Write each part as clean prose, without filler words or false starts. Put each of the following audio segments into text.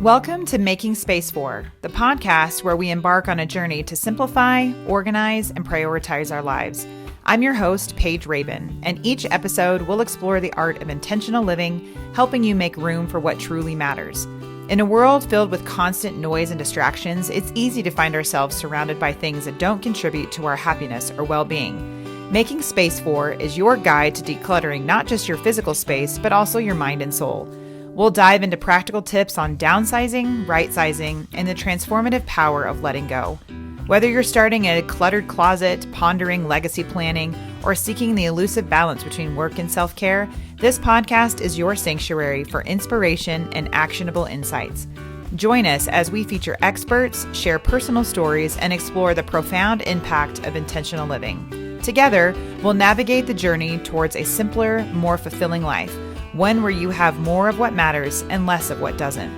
Welcome to Making Space For, the podcast where we embark on a journey to simplify, organize, and prioritize our lives. I'm your host, Paige Rabon, and each episode will explore the art of intentional living, helping you make room for what truly matters. In a world filled with constant noise and distractions, it's easy to find ourselves surrounded by things that don't contribute to our happiness or well-being. Making Space For is your guide to decluttering not just your physical space, but also your mind and soul. We'll dive into practical tips on downsizing, right-sizing, and the transformative power of letting go. Whether you're starting a cluttered closet, pondering legacy planning, or seeking the elusive balance between work and self-care, this podcast is your sanctuary for inspiration and actionable insights. Join us as we feature experts, share personal stories, and explore the profound impact of intentional living. Together, we'll navigate the journey towards a simpler, more fulfilling life. One where you have more of what matters and less of what doesn't.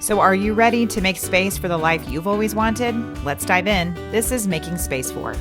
So are you ready to make space for the life you've always wanted? Let's dive in. This is Making Space For.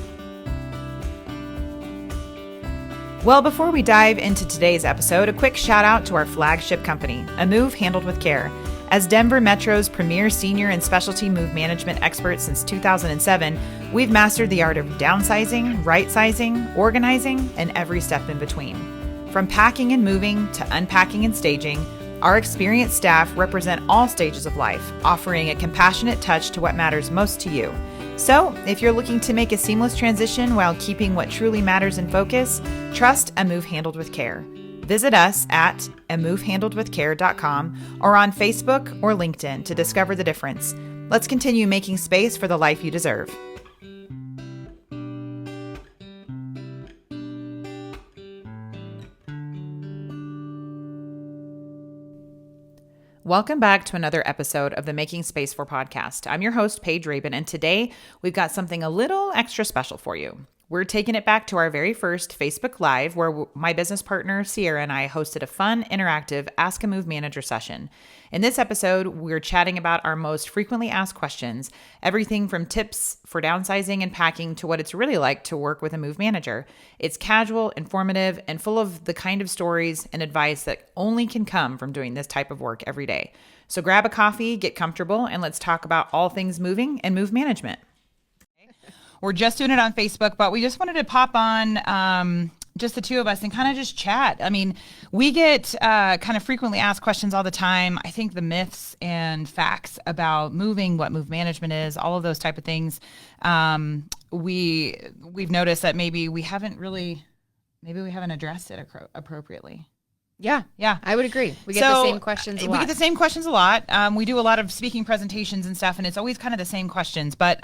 Well, before we dive into today's episode, a quick shout out to our flagship company, A Move Handled with Care. As Denver Metro's premier senior and specialty move management expert since 2007, we've mastered the art of downsizing, right-sizing, organizing, and every step in between. From packing and moving to unpacking and staging, our experienced staff represent all stages of life, offering a compassionate touch to what matters most to you. So, if you're looking to make a seamless transition while keeping what truly matters in focus, trust A Move Handled with Care. Visit us at amovehandledwithcare.com or on Facebook or LinkedIn to discover the difference. Let's continue making space for the life you deserve. Welcome back to another episode of the Making Space For podcast. I'm your host, Paige Rabon, and today we've got something a little extra special for you. We're taking it back to our very first Facebook Live where my business partner, Cierra, and I hosted a fun, interactive Ask a Move Manager session. In this episode, we're chatting about our most frequently asked questions, everything from tips for downsizing and packing to what it's really like to work with a move manager. It's casual, informative, and full of the kind of stories and advice that only can come from doing this type of work every day. So grab a coffee, get comfortable, and let's talk about all things moving and move management. We're just doing it on Facebook, but we just wanted to pop on just the two of us and kind of just chat. I mean, we get kind of frequently asked questions all the time. I think the myths and facts about moving, what move management is, all of those type of things. We've noticed that maybe we haven't addressed it appropriately. Yeah, I would agree. We get the same questions a lot. We get the same questions a lot. We do a lot of speaking presentations and stuff, and it's always kind of the same questions. But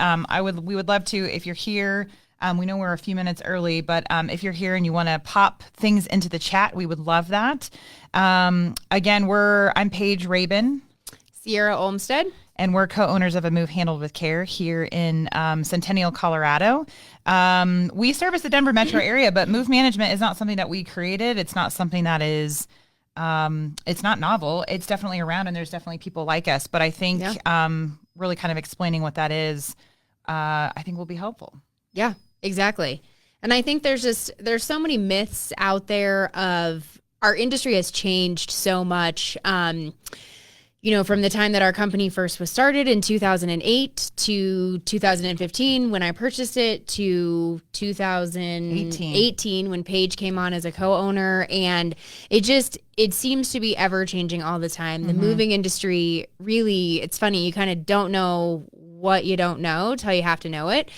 we would love to, if you're here, we know we're a few minutes early, but if you're here and you want to pop things into the chat, we would love that. Again, I'm Paige Rabon. Cierra Olmsted. And we're co-owners of A Move Handled with Care here in Centennial, Colorado. We service the Denver metro area, but move management is not something that we created. It's not something that is, it's not novel. It's definitely around, and there's definitely people like us. But I think really kind of explaining what that is, I think will be helpful. Yeah, exactly. And I think there's so many myths out there of our industry has changed so much. From the time that our company first was started in 2008 to 2015 when I purchased it to 2018 when Paige came on as a co-owner. And it seems to be ever changing all the time. The moving industry, really, it's funny. You kind of don't know what you don't know till you have to know it.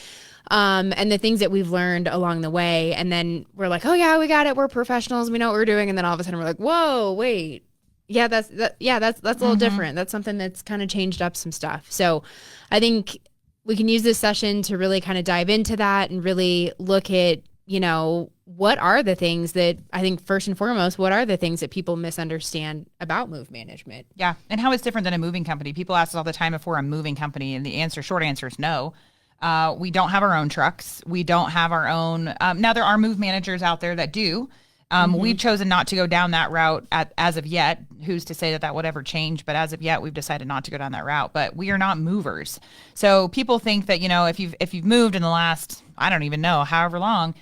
And the things that we've learned along the way. And then we're like, oh yeah, we got it. We're professionals. We know what we're doing. And then all of a sudden we're like, whoa, wait. Yeah, that's a little different. That's something that's kind of changed up some stuff. So I think we can use this session to really kind of dive into that and really look at, what are the things that I think first and foremost, what are the things that people misunderstand about move management? Yeah. And how it's different than a moving company. People ask us all the time if we're a moving company, and the short answer is no. We don't have our own trucks. We don't have our own. Now there are move managers out there that do. We've chosen not to go down that route as of yet. Who's to say that would ever change? But as of yet, we've decided not to go down that route. But we are not movers. So people think that, if you've moved in the last, I don't even know, however long,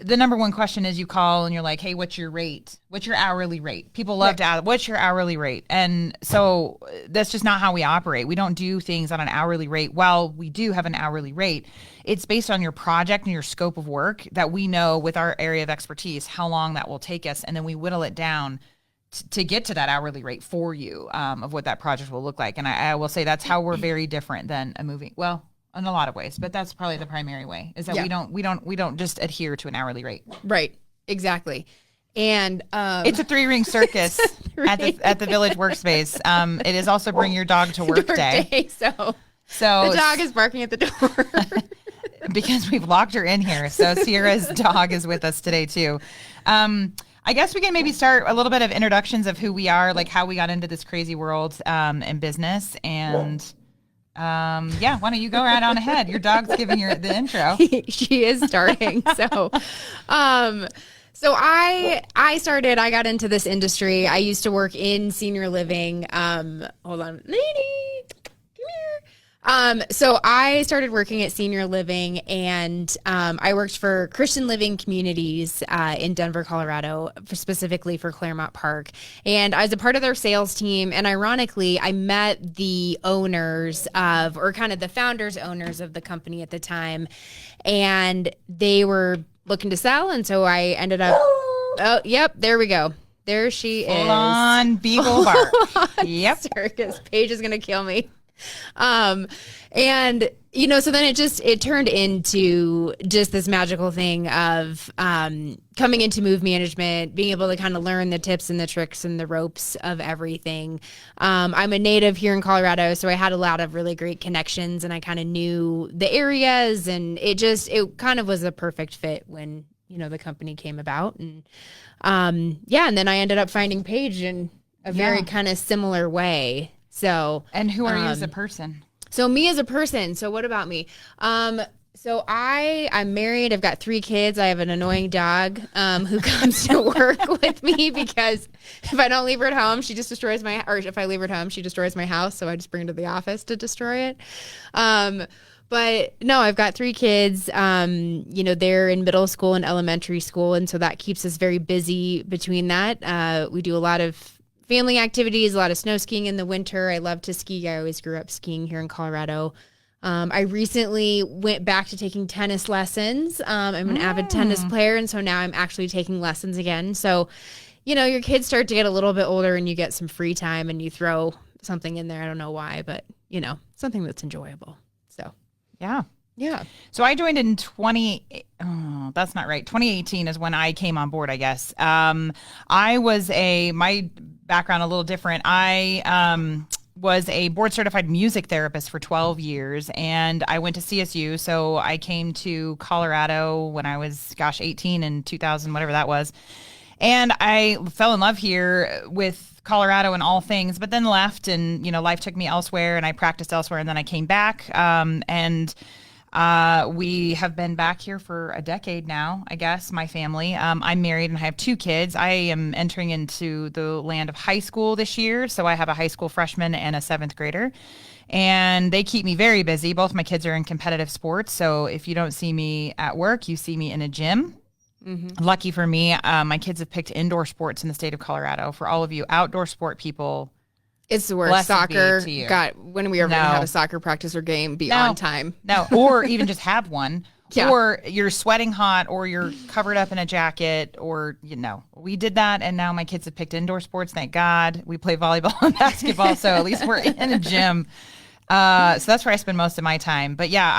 the number one question is you call and you're like, hey, what's your rate? What's your hourly rate? People love to ask, what's your hourly rate? And so that's just not how we operate. We don't do things on an hourly rate. While we do have an hourly rate, it's based on your project and your scope of work that we know with our area of expertise how long that will take us. And then we whittle it down to get to that hourly rate for you of what that project will look like. And I will say that's how we're very different than a movie. Well, in a lot of ways, but that's probably the primary way is that we don't just adhere to an hourly rate. Right. Exactly. And it's a 3-ring circus at the Village Workspace. It is also bring your dog to work day. So the dog is barking at the door because we've locked her in here. So Cierra's dog is with us today too. I guess we can maybe start a little bit of introductions of who we are, like how we got into this crazy world in business and. Why don't you go right on ahead? Your dog's giving you the intro. She is starting. So I got into this industry. I used to work in senior living. Hold on, lady, come here. So I started working at senior living and I worked for Christian Living Communities in Denver, Colorado, specifically for Claremont Park. And I was a part of their sales team. And ironically, I met the owners or kind of the founders, owners of the company at the time. And they were looking to sell. And so I ended up, oh, yep, there we go. There she is. Full on beagle bark. Yep. Circus. Paige is going to kill me. And so then it turned into just this magical thing of coming into move management, being able to kind of learn the tips and the tricks and the ropes of everything. I'm a native here in Colorado, so I had a lot of really great connections and I kind of knew the areas and it kind of was a perfect fit when, the company came about. And and then I ended up finding Paige in a very kind of similar way. So, and who are you as a person? So me as a person. So what about me? So I'm married. I've got 3 kids. I have an annoying dog who comes to work with me because if I don't leave her at home, she just destroys or if I leave her at home, she destroys my house. So I just bring her to the office to destroy it. But no, I've got 3 kids. They're in middle school and elementary school. And so that keeps us very busy between that. We do a lot of family activities, a lot of snow skiing in the winter. I love to ski. I always grew up skiing here in Colorado. I recently went back to taking tennis lessons. I'm an avid tennis player, and so now I'm actually taking lessons again. So, your kids start to get a little bit older and you get some free time and you throw something in there. I don't know why, but, something that's enjoyable. So, yeah. Yeah. So I joined in 2018 is when I came on board, I guess. My background a little different. I was a board certified music therapist for 12 years and I went to CSU. So I came to Colorado when I was, 18 in 2000, whatever that was. And I fell in love here with Colorado and all things, but then left and, life took me elsewhere and I practiced elsewhere. And then I came back we have been back here for a decade now, I guess, my family. I'm married and I have 2 kids. I am entering into the land of high school this year. So I have a high school freshman and a 7th grader. And they keep me very busy. Both my kids are in competitive sports. So if you don't see me at work, you see me in a gym. Mm-hmm. Lucky for me, my kids have picked indoor sports in the state of Colorado. For all of you outdoor sport people, it's the worst. Soccer. When we ever have a soccer practice or game, be on time. No, or even just have one. Yeah. Or you're sweating hot or you're covered up in a jacket or, we did that. And now my kids have picked indoor sports. Thank God. We play volleyball and basketball. So at least we're in a gym. So that's where I spend most of my time. But yeah,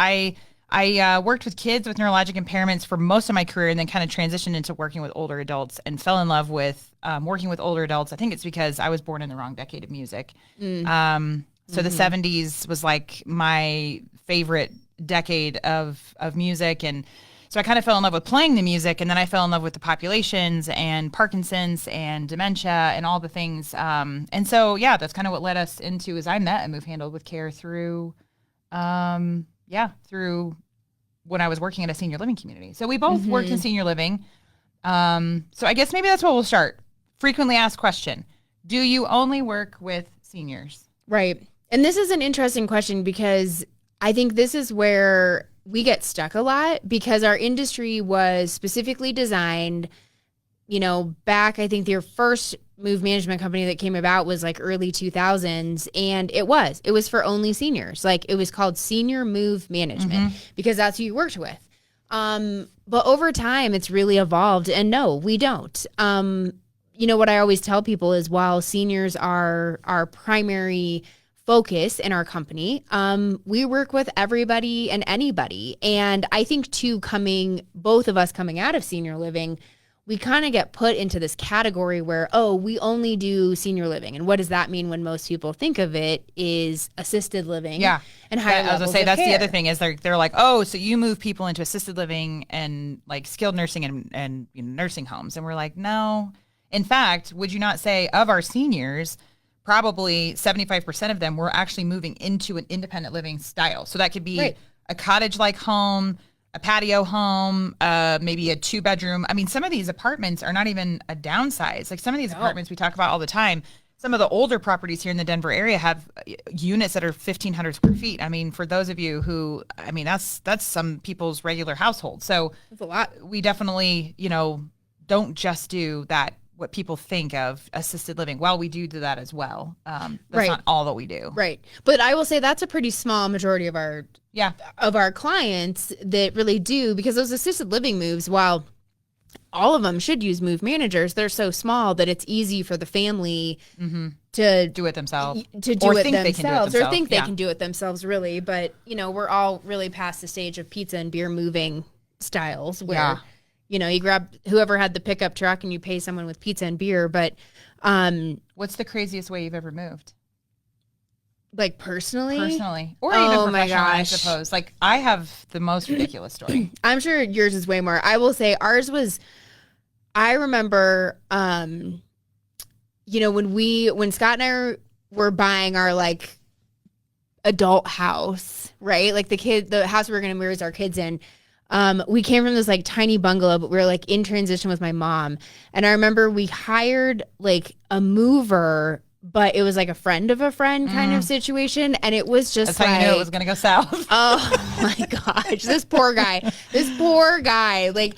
I worked with kids with neurologic impairments for most of my career and then kind of transitioned into working with older adults and fell in love with working with older adults. I think it's because I was born in the wrong decade of music. So the 70s was like my favorite decade of music. And so I kind of fell in love with playing the music. And then I fell in love with the populations and Parkinson's and dementia and all the things. And so, that's kind of what led us into is I met a Move Handled with Care through through when I was working at a senior living community. So we both worked in senior living. So I guess maybe that's where we'll start. Frequently asked question. Do you only work with seniors? Right. And this is an interesting question because I think this is where we get stuck a lot because our industry was specifically designed, back, I think their first move management company that came about was like early 2000s. And it was for only seniors. Like it was called Senior Move Management because that's who you worked with. But over time, it's really evolved. And no, we don't. What I always tell people is while seniors are our primary focus in our company, we work with everybody and anybody. And I think too, both of us coming out of senior living, we kind of get put into this category where, we only do senior living. And what does that mean when most people think of it is assisted living and higher levels of care? I was going to say, that's the other thing is they're like, so you move people into assisted living and like skilled nursing and nursing homes. And we're like, no. In fact, would you not say of our seniors, probably 75% of them were actually moving into an independent living style. So that could be a cottage-like home, a patio home, maybe a 2-bedroom. I mean, some of these apartments are not even a downsize. Like some of these apartments we talk about all the time, some of the older properties here in the Denver area have units that are 1,500 square feet. I mean, for those of you who, that's some people's regular household. So that's a lot. We definitely, don't just do that, what people think of assisted living. Well, we do that as well. That's not all that we do. Right. But I will say that's a pretty small majority of our clients that really do, because those assisted living moves, while all of them should use move managers, they're so small that it's easy for the family to do it themselves, or think they can do it themselves, really. But, we're all really past the stage of pizza and beer moving styles where you grab whoever had the pickup truck and you pay someone with pizza and beer. But what's the craziest way you've ever moved? Like personally, or even professionally, I suppose. Like I have the most ridiculous story. I'm sure yours is way more. I will say ours was, I remember, when Scott and I were buying our like adult house, right? Like the house we were going to raise our kids in. We came from this like tiny bungalow, but we were like in transition with my mom. And I remember we hired like a mover, but it was like a friend of a friend kind of situation. And it was just that's how you knew it was going to go south. Oh my gosh. This poor guy, like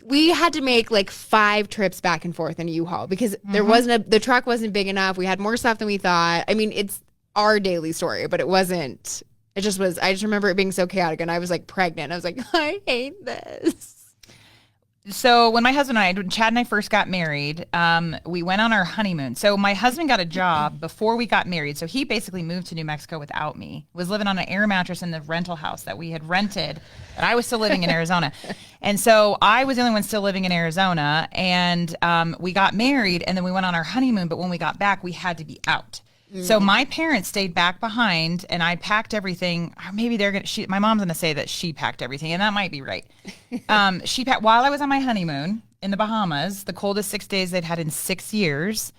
we had to make like 5 trips back and forth in a U-Haul because the truck wasn't big enough. We had more stuff than we thought. I mean, it's our daily story, but it wasn't. I just remember it being so chaotic, and I was like pregnant. I was like, I hate this. So when my husband and I, Chad and I first got married, we went on our honeymoon. So my husband got a job before we got married. So he basically moved to New Mexico without me, was living on an air mattress in the rental house that we had rented. And I was still living in Arizona. And so I was the only one still living in Arizona. And we got married, and then we went on our honeymoon. But when we got back, we had to be out. So my parents stayed back behind, and I packed everything. Or maybe my mom's going to say that she packed everything, and that might be right. She packed while I was on my honeymoon in the Bahamas, the coldest 6 days they'd had in 6 years.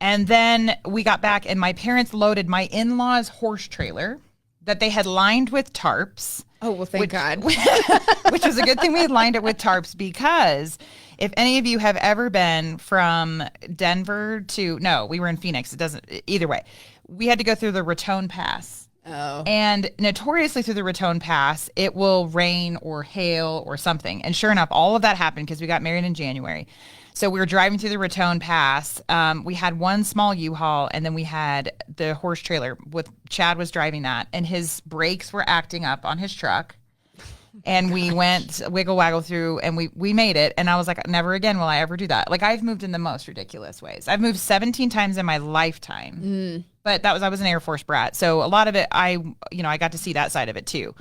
And then we got back, and my parents loaded my in-laws' horse trailer that they had lined with tarps. Oh, well, thank God. Which was a good thing we had lined it with tarps, because if any of you have ever been from Denver no, we were in Phoenix. It doesn't, either way. We had to go through the Raton Pass. Oh. And notoriously through the Raton Pass, it will rain or hail or something. And sure enough, all of that happened because we got married in January. So we were driving through the Raton Pass. We had one small U-Haul, and then we had the horse trailer. Chad was driving that, and his brakes were acting up on his truck. And we went wiggle waggle through, and we made it. And I was like, never again will I ever do that. Like, I've moved in the most ridiculous ways. I've moved 17 times in my lifetime. But I was an Air Force brat. So a lot of it, I got to see that side of it too.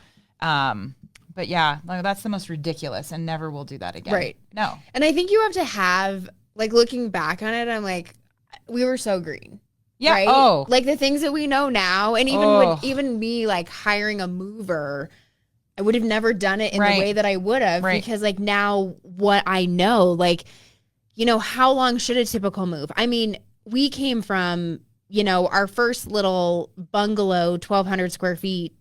But yeah, that's the most ridiculous, and never will do that again. Right. No. And I think you have to have, like, looking back on it, I'm like, we were so green. Yeah. Right? Oh. Like the things that we know now, and even me like hiring a mover, I would have never done it in the way that I would have, because like now what I know, like, how long should a typical move? I mean, we came from, our first little bungalow, 1,200 square feet,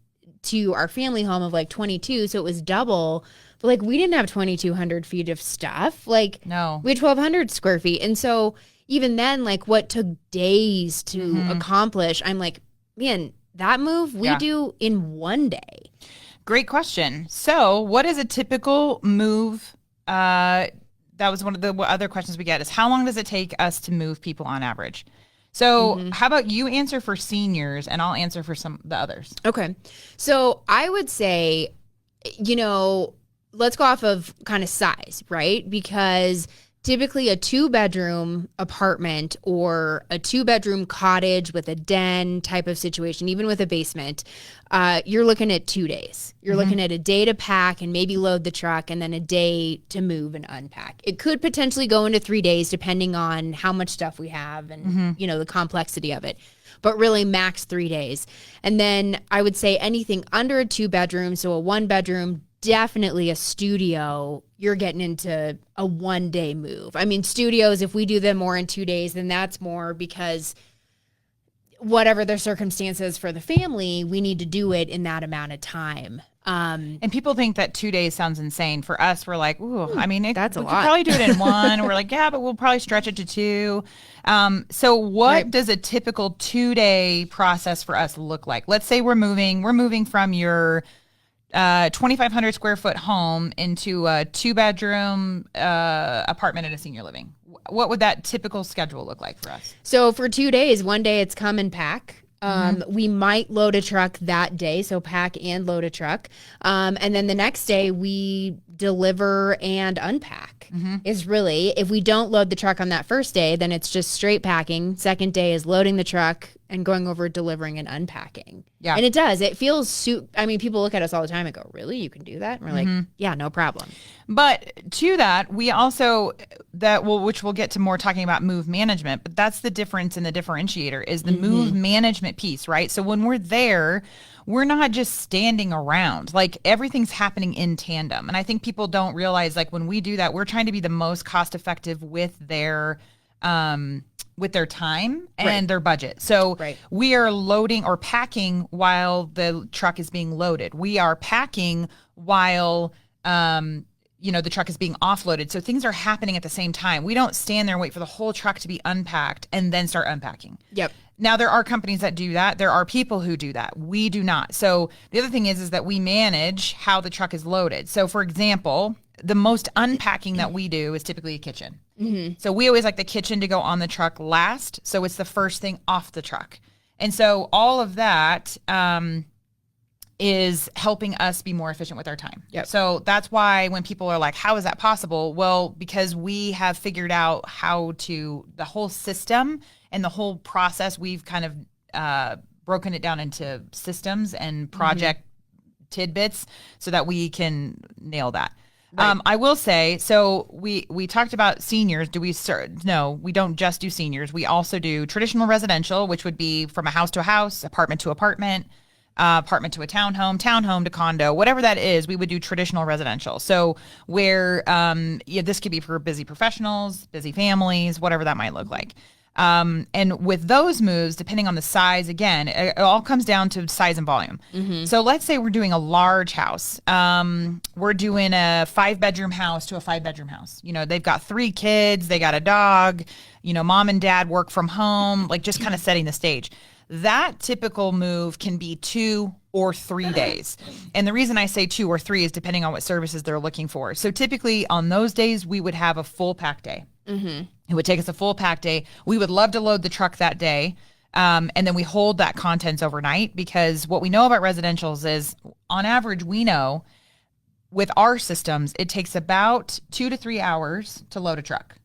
to our family home of like 22. So it was double, but like we didn't have 2,200 feet of stuff. Like no, we had 1,200 square feet. And so even then, like what took days to accomplish, I'm like, man, that move we do in one day. Great question. So what is a typical move? That was one of the other questions we get is how long does it take us to move people on average? So how about you answer for seniors and I'll answer for the others. Okay. So I would say, let's go off of kind of size, right? Because typically a 2-bedroom apartment or a 2-bedroom cottage with a den type of situation, even with a basement, you're looking at 2 days. You're looking at a day to pack and maybe load the truck and then a day to move and unpack. It could potentially go into 3 days depending on how much stuff we have and, the complexity of it. But really max 3 days. And then I would say anything under a 2-bedroom, so a 1-bedroom, definitely a studio, you're getting into a 1-day move. I mean, studios, if we do them more in 2 days, then that's more because whatever the circumstances for the family, we need to do it in that amount of time. And people think that 2 days sounds insane. For us, we're like, ooh, I mean, that's a lot. We could probably do it in one. We're like, yeah, but we'll probably stretch it to 2. So what does a typical 2-day process for us look like? Let's say we're moving from your 2,500 square foot home into a 2-bedroom apartment at a senior living. What would that typical schedule look like for us? So for 2 days, one day it's come and pack. We might load a truck that day, so pack and load a truck. And then the next day we deliver and unpack is really, if we don't load the truck on that first day, then it's just straight packing. Second day is loading the truck and going over delivering and unpacking. Yeah. And it does. It feels, I mean, people look at us all the time and go, really? You can do that? And we're like, yeah, no problem. But to that, we also, which we'll get to more talking about move management, but that's the difference and the differentiator is the move management piece, right? So when we're there, we're not just standing around. Like everything's happening in tandem. And I think people don't realize, like when we do that, we're trying to be the most cost effective with their time and their budget. So we are loading or packing while the truck is being loaded. We are packing while the truck is being offloaded. So things are happening at the same time. We don't stand there and wait for the whole truck to be unpacked and then start unpacking. Yep. Now, there are companies that do that. There are people who do that. We do not. So the other thing is that we manage how the truck is loaded. So, for example, the most unpacking that we do is typically a kitchen. So we always like the kitchen to go on the truck last. So it's the first thing off the truck. And so all of that is helping us be more efficient with our time. Yep. So that's why when people are like, how is that possible? Well, because we have figured out the whole system and the whole process, we've kind of broken it down into systems and project tidbits so that we can nail that. Right. I will say, so we talked about seniors. No, we don't just do seniors. We also do traditional residential, which would be from a house to a house, apartment to apartment, apartment to a townhome to condo, whatever that is, we would do traditional residential. So where this could be for busy professionals, busy families, whatever that might look like. And with those moves, depending on the size, again, it all comes down to size and volume. So let's say we're doing a large house. We're doing a 5-bedroom house to a 5-bedroom house. They've got 3 kids, they got a dog, mom and dad work from home, like just kind of setting the stage. That typical move can be 2 or 3 days. And the reason I say 2 or 3 is depending on what services they're looking for. So typically on those days, we would have a full pack day. It would take us a full pack day. We would love to load the truck that day. And then we hold that contents overnight, because what we know about residentials is on average, we know with our systems, it takes about 2 to 3 hours to load a truck.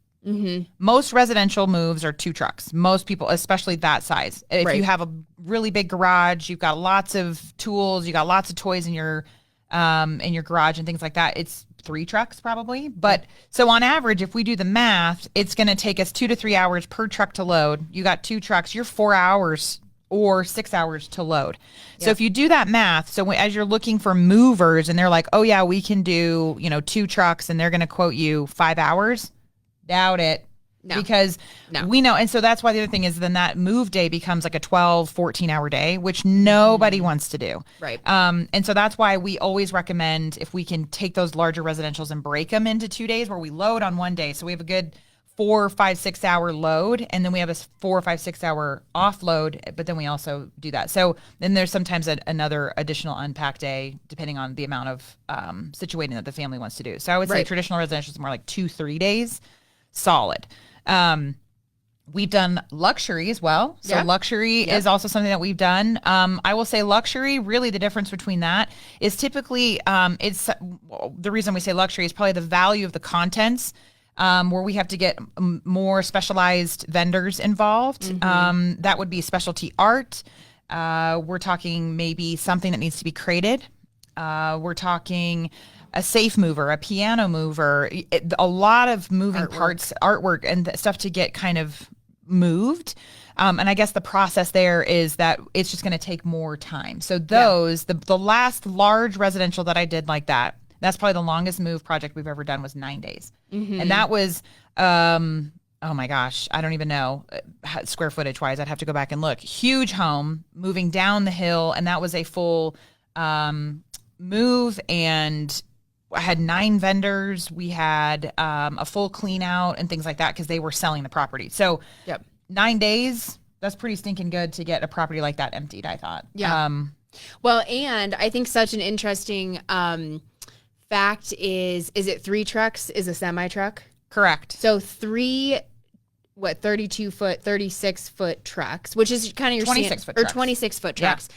Most residential moves are 2 trucks. Most people, especially that size. If you have a really big garage, you've got lots of tools, you got lots of toys in your garage and things like that, it's 3 trucks probably. But so on average, if we do the math, it's going to take us 2 to 3 hours per truck to load. You got 2 trucks, you're 4 hours or 6 hours to load. So if you do that math, so as you're looking for movers and they're like, oh yeah, we can do, 2 trucks and they're going to quote you 5 hours. Doubt it. No. Because we know. And so that's why the other thing is then that move day becomes like a 12, 14-hour day, which nobody wants to do. Right. And so that's why we always recommend if we can take those larger residentials and break them into 2 days where we load on one day. So we have a good 4, 5, 6 hour load, and then we have a 4, 5, 6 hour offload, but then we also do that. So then there's sometimes another additional unpack day depending on the amount of situating that the family wants to do. So I would say traditional residential is more like 2-3 days solid. We've done luxury as well. So luxury is also something that we've done. I will say luxury, really the difference between that is typically it's the reason we say luxury is probably the value of the contents, where we have to get more specialized vendors involved. That would be specialty art. We're talking maybe something that needs to be created. We're talking a safe mover, a piano mover, a lot of moving parts, artwork and stuff to get kind of moved. And I guess the process there is that it's just going to take more time. So the last large residential that I did like that, that's probably the longest move project we've ever done, was 9 days. And that was, oh my gosh, I don't even know square footage wise. I'd have to go back and look. Huge home moving down the hill. And that was a full move, and I had 9 vendors. We had a full clean out and things like that because they were selling the property. So 9 days, that's pretty stinking good to get a property like that emptied, I thought. Yeah. Well, and I think such an interesting fact is it 3 trucks is a semi truck? Correct. So 3 32 foot, 36 foot trucks, which is kind of your 26 foot trucks. 26 foot trucks.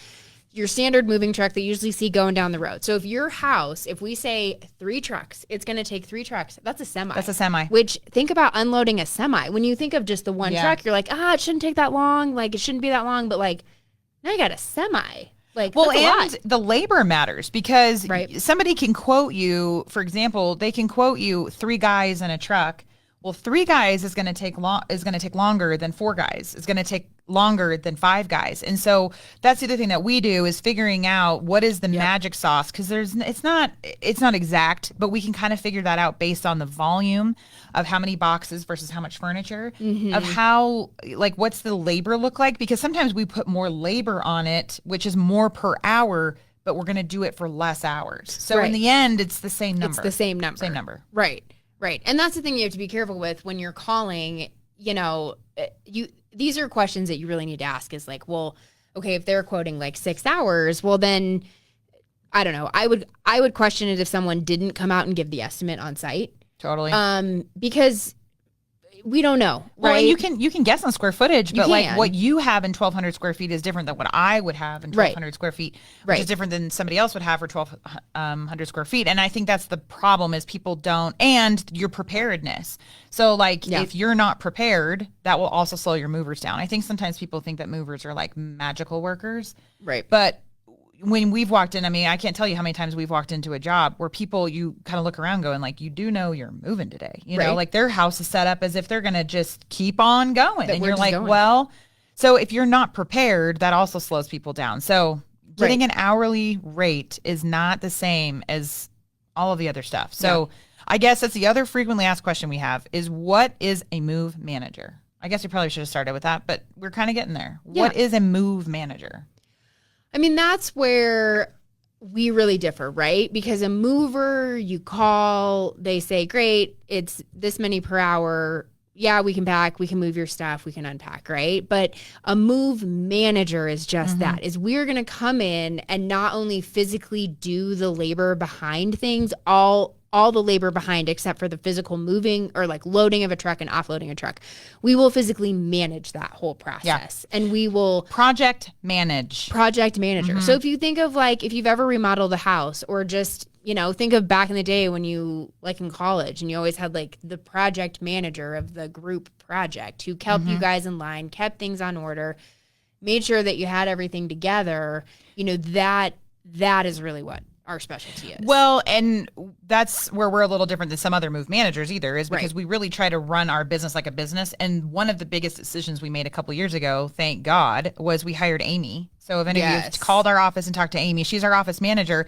Your standard moving truck that you usually see going down the road. So if your house, if we say 3 trucks, it's going to take 3 trucks. That's a semi. That's a semi. Which, think about unloading a semi. When you think of just the one truck, you're like, it shouldn't take that long. Like, it shouldn't be that long. But like, now you got a semi. Like, well, that's a and lot. the labor matters because somebody can quote you, for example, they can quote you 3 guys in a truck. Well, 3 guys is going to take longer than 4 guys. It's going to take longer than 5 guys. And so that's the other thing that we do is figuring out what is the magic sauce, because it's not exact, but we can kind of figure that out based on the volume of how many boxes versus how much furniture, of how, like, what's the labor look like, because sometimes we put more labor on it, which is more per hour, but we're going to do it for less hours. So in the end, it's the same number. It's the same number. Same number. Right. Right. And that's the thing you have to be careful with when you're calling. These are questions that you really need to ask is like, well, okay, if they're quoting like 6 hours, well then, I don't know. I would question it if someone didn't come out and give the estimate on site. Totally. Because we don't know, well, right? And you can guess on square footage, but like what you have in 1,200 square feet is different than what I would have in 1,200 square feet, which is different than somebody else would have for 1,200 square feet. And I think that's the problem is people don't, and your preparedness. So like if you're not prepared, that will also slow your movers down. I think sometimes people think that movers are like magical workers. Right. But when we've walked in, I mean, I can't tell you how many times we've walked into a job where people, you kind of look around going like, you do know you're moving today. You know, like their house is set up as if they're going to just keep on going. And you're like, well, so if you're not prepared, that also slows people down. So getting an hourly rate is not the same as all of the other stuff. So I guess that's the other frequently asked question we have is, what is a move manager? I guess we probably should have started with that, but we're kind of getting there. Yeah. What is a move manager? I mean, that's where we really differ, right? Because a mover, you call, they say, great, it's this many per hour. Yeah, we can pack, we can move your stuff, we can unpack, right? But a move manager is just that, is we're going to come in and not only physically do the labor behind things, all the labor behind except for the physical moving or like loading of a truck and offloading a truck. We will physically manage that whole process and we will project manager. So if you think of like, if you've ever remodeled a house or just, think of back in the day when you like in college and you always had like the project manager of the group project who kept you guys in line, kept things on order, made sure that you had everything together, that is really what our specialty is. Well, and that's where we're a little different than some other move managers either, is because we really try to run our business like a business. And one of the biggest decisions we made a couple years ago, thank God, was we hired Amy. So if any of you have called our office and talked to Amy, she's our office manager.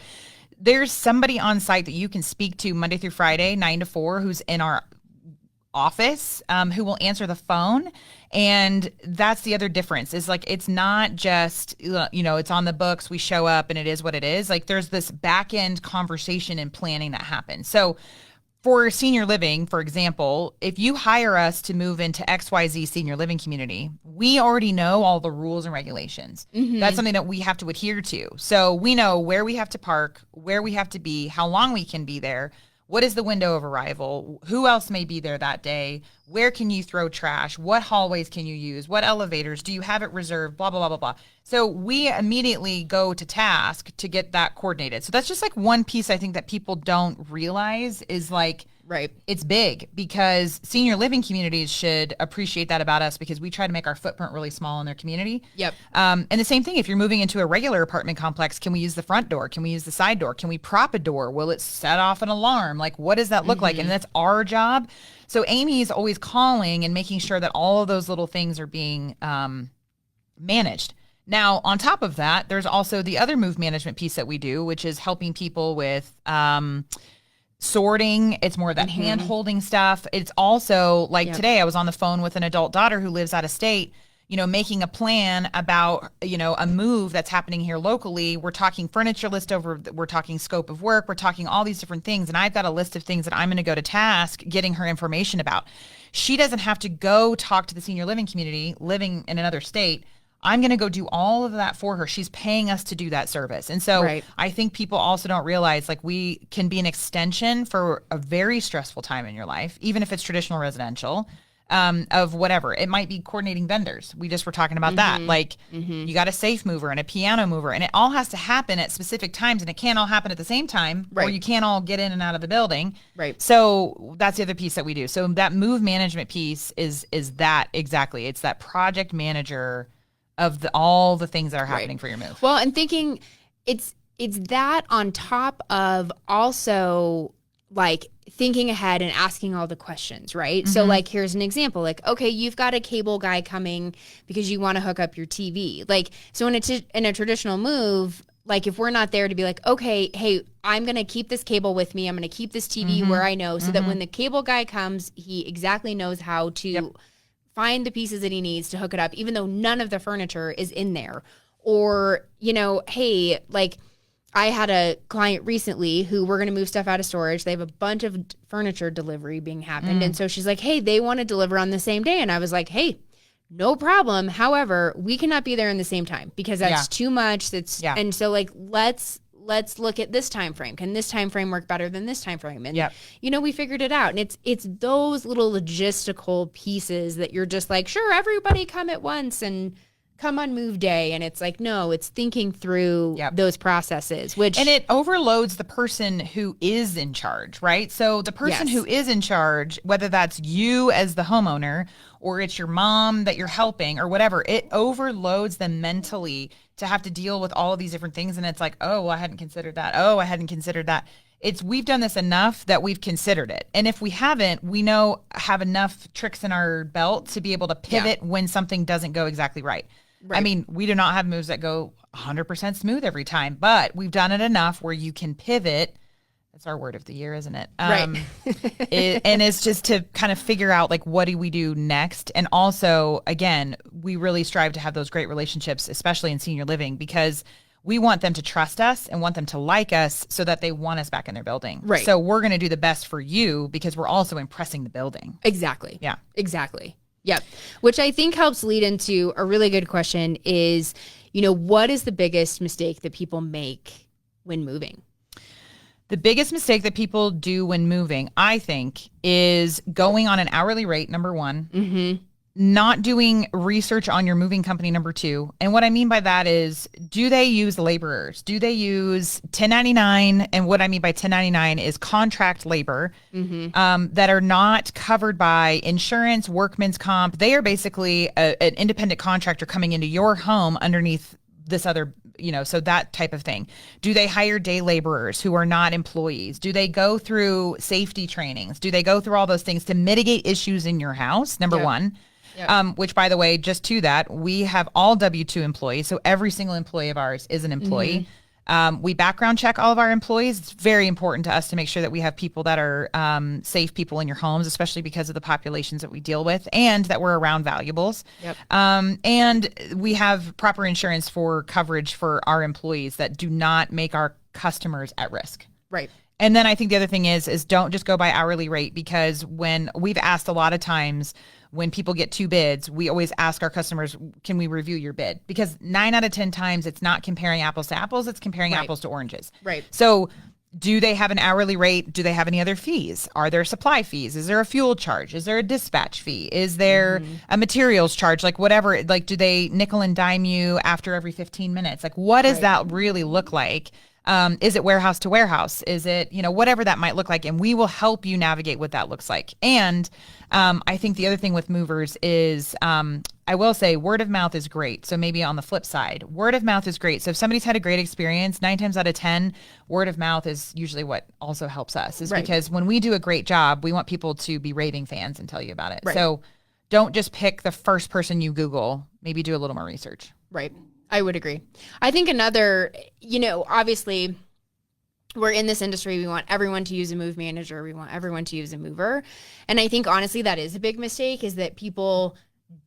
There's somebody on site that you can speak to Monday through Friday, 9 to 4, who's in our office, who will answer the phone. And that's the other difference is like, it's not just, it's on the books, we show up and it is what it is. Like there's this back end conversation and planning that happens. So for senior living, for example, if you hire us to move into XYZ senior living community, we already know all the rules and regulations. That's something that we have to adhere to. So we know where we have to park, where we have to be, how long we can be there, what is the window of arrival, who else may be there that day, where can you throw trash, what hallways can you use, what elevators, do you have it reserved, blah, blah, blah, blah, blah. So we immediately go to task to get that coordinated. So that's just like one piece I think that people don't realize is like, right. It's big because senior living communities should appreciate that about us because we try to make our footprint really small in their community. Yep. And the same thing, if you're moving into a regular apartment complex, can we use the front door? Can we use the side door? Can we prop a door? Will it set off an alarm? Like, what does that look like? And that's our job. So Amy is always calling and making sure that all of those little things are being managed. Now, on top of that, there's also the other move management piece that we do, which is helping people with sorting. It's more of that hand holding stuff. It's also like today I was on the phone with an adult daughter who lives out of state, you know, making a plan about, you know, a move that's happening here locally. We're talking furniture list over, we're talking scope of work, we're talking all these different things. And I've got a list of things that I'm going to go to task getting her information about. She doesn't have to go talk to the senior living community living in another state. I'm going to go do all of that for her. She's paying us to do that service. And so I think people also don't realize like we can be an extension for a very stressful time in your life, even if it's traditional residential, of whatever. It might be coordinating vendors. We just were talking about that. Like you got a safe mover and a piano mover and it all has to happen at specific times and it can't all happen at the same time or you can't all get in and out of the building. Right. So that's the other piece that we do. So that move management piece is that exactly. It's that project manager of all the things that are happening for your move. Well, and thinking it's that on top of also like thinking ahead and asking all the questions, right? So like, here's an example, like, okay, you've got a cable guy coming because you want to hook up your TV. Like, so in a traditional move, like if we're not there to be like, okay, hey, I'm going to keep this cable with me. I'm going to keep this TV where I know so that when the cable guy comes, he exactly knows how to find the pieces that he needs to hook it up, even though none of the furniture is in there. Or, you know, hey, like I had a client recently who we're going to move stuff out of storage. They have a bunch of furniture delivery being happened. And so she's like, hey, they want to deliver on the same day. And I was like, hey, no problem. However, we cannot be there in the same time because that's too much. And so like, let's look at this time frame. Can this time frame work better than this time frame? And you know, we figured it out. And it's those little logistical pieces that you're just like, sure, everybody come at once and come on move day. And it's like, no, it's thinking through those processes, and it overloads the person who is in charge, right? So the person who is in charge, whether that's you as the homeowner or it's your mom that you're helping or whatever, it overloads them mentally to have to deal with all of these different things. And it's like, oh, well, I hadn't considered that. Oh, I hadn't considered that. We've done this enough that we've considered it. And if we haven't, we have enough tricks in our belt to be able to pivot when something doesn't go exactly right. I mean, we do not have moves that go 100% smooth every time, but we've done it enough where you can pivot. That's our word of the year, isn't it? And it's just to kind of figure out like, what do we do next? And also, again, we really strive to have those great relationships, especially in senior living, because we want them to trust us and want them to like us so that they want us back in their building. Right. So we're going to do the best for you because we're also impressing the building. Exactly. Yeah. Exactly. Yep. Which I think helps lead into a really good question is, you know, what is the biggest mistake that people make when moving? The biggest mistake that people do when moving, I think, is going on an hourly rate, number one, not doing research on your moving company, number two. And what I mean by that is, do they use laborers? Do they use 1099? And what I mean by 1099 is contract labor that are not covered by insurance, workman's comp. They are basically an independent contractor coming into your home underneath this other, you know, so that type of thing. Do they hire day laborers who are not employees? Do they go through safety trainings? Do they go through all those things to mitigate issues in your house? Number one. Which, by the way, just to that, we have all W-2 employees. So every single employee of ours is an employee. We background check all of our employees. It's very important to us to make sure that we have people that are safe people in your homes, especially because of the populations that we deal with and that we're around valuables. And we have proper insurance for coverage for our employees that do not make our customers at risk. Right. And then I think the other thing is don't just go by hourly rate, because when we've asked a lot of times when people get 2 bids, we always ask our customers, can we review your bid? Because 9 out of 10 times it's not comparing apples to apples, it's comparing apples to oranges. Right. So do they have an hourly rate? Do they have any other fees? Are there supply fees? Is there a fuel charge? Is there a dispatch fee? Is there a materials charge? Like whatever, like do they nickel and dime you after every 15 minutes? Like what does that really look like? Is it warehouse to warehouse? Is it, whatever that might look like? And we will help you navigate what that looks like. And I think the other thing with movers is, I will say word of mouth is great. So maybe on the flip side, word of mouth is great. So if somebody's had a great experience, 9 times out of 10, word of mouth is usually what also helps us, is because when we do a great job, we want people to be raving fans and tell you about it. Right. So don't just pick the first person you Google, maybe do a little more research. Right. I would agree. I think another, obviously we're in this industry. We want everyone to use a move manager. We want everyone to use a mover. And I think honestly, that is a big mistake, is that people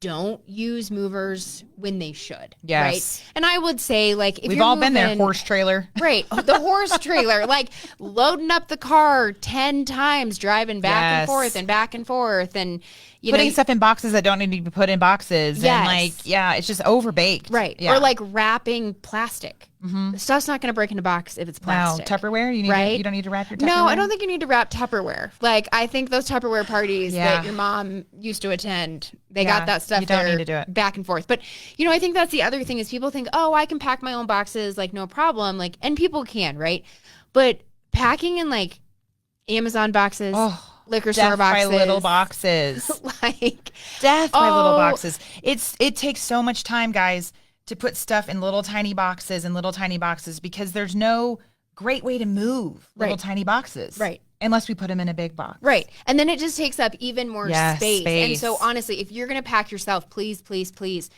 don't use movers when they should. Yes. Right. And I would say, like, if we've you're all moving, been there, horse trailer. Right. The horse trailer, like loading up the car 10 times, driving back and forth and back and forth. And, putting stuff in boxes that don't need to be put in boxes. Yes. And it's just overbaked. Right. Yeah. Or like wrapping plastic. The stuff's not going to break in a box if it's plastic. No, Tupperware? You don't need to wrap your Tupperware? No, I don't think you need to wrap Tupperware. Like, I think those Tupperware parties that your mom used to attend, they got that stuff you don't need to do it. Back and forth. But, I think that's the other thing, is people think, oh, I can pack my own boxes, like, no problem. Like, and people can, right? But packing in, like, Amazon boxes, liquor store boxes. Death by little boxes. Death by little boxes. It takes so much time, guys, to put stuff in little tiny boxes because there's no great way to move little tiny boxes. Right. Unless we put them in a big box. Right. And then it just takes up even more space. And so honestly, if you're going to pack yourself, please, please, please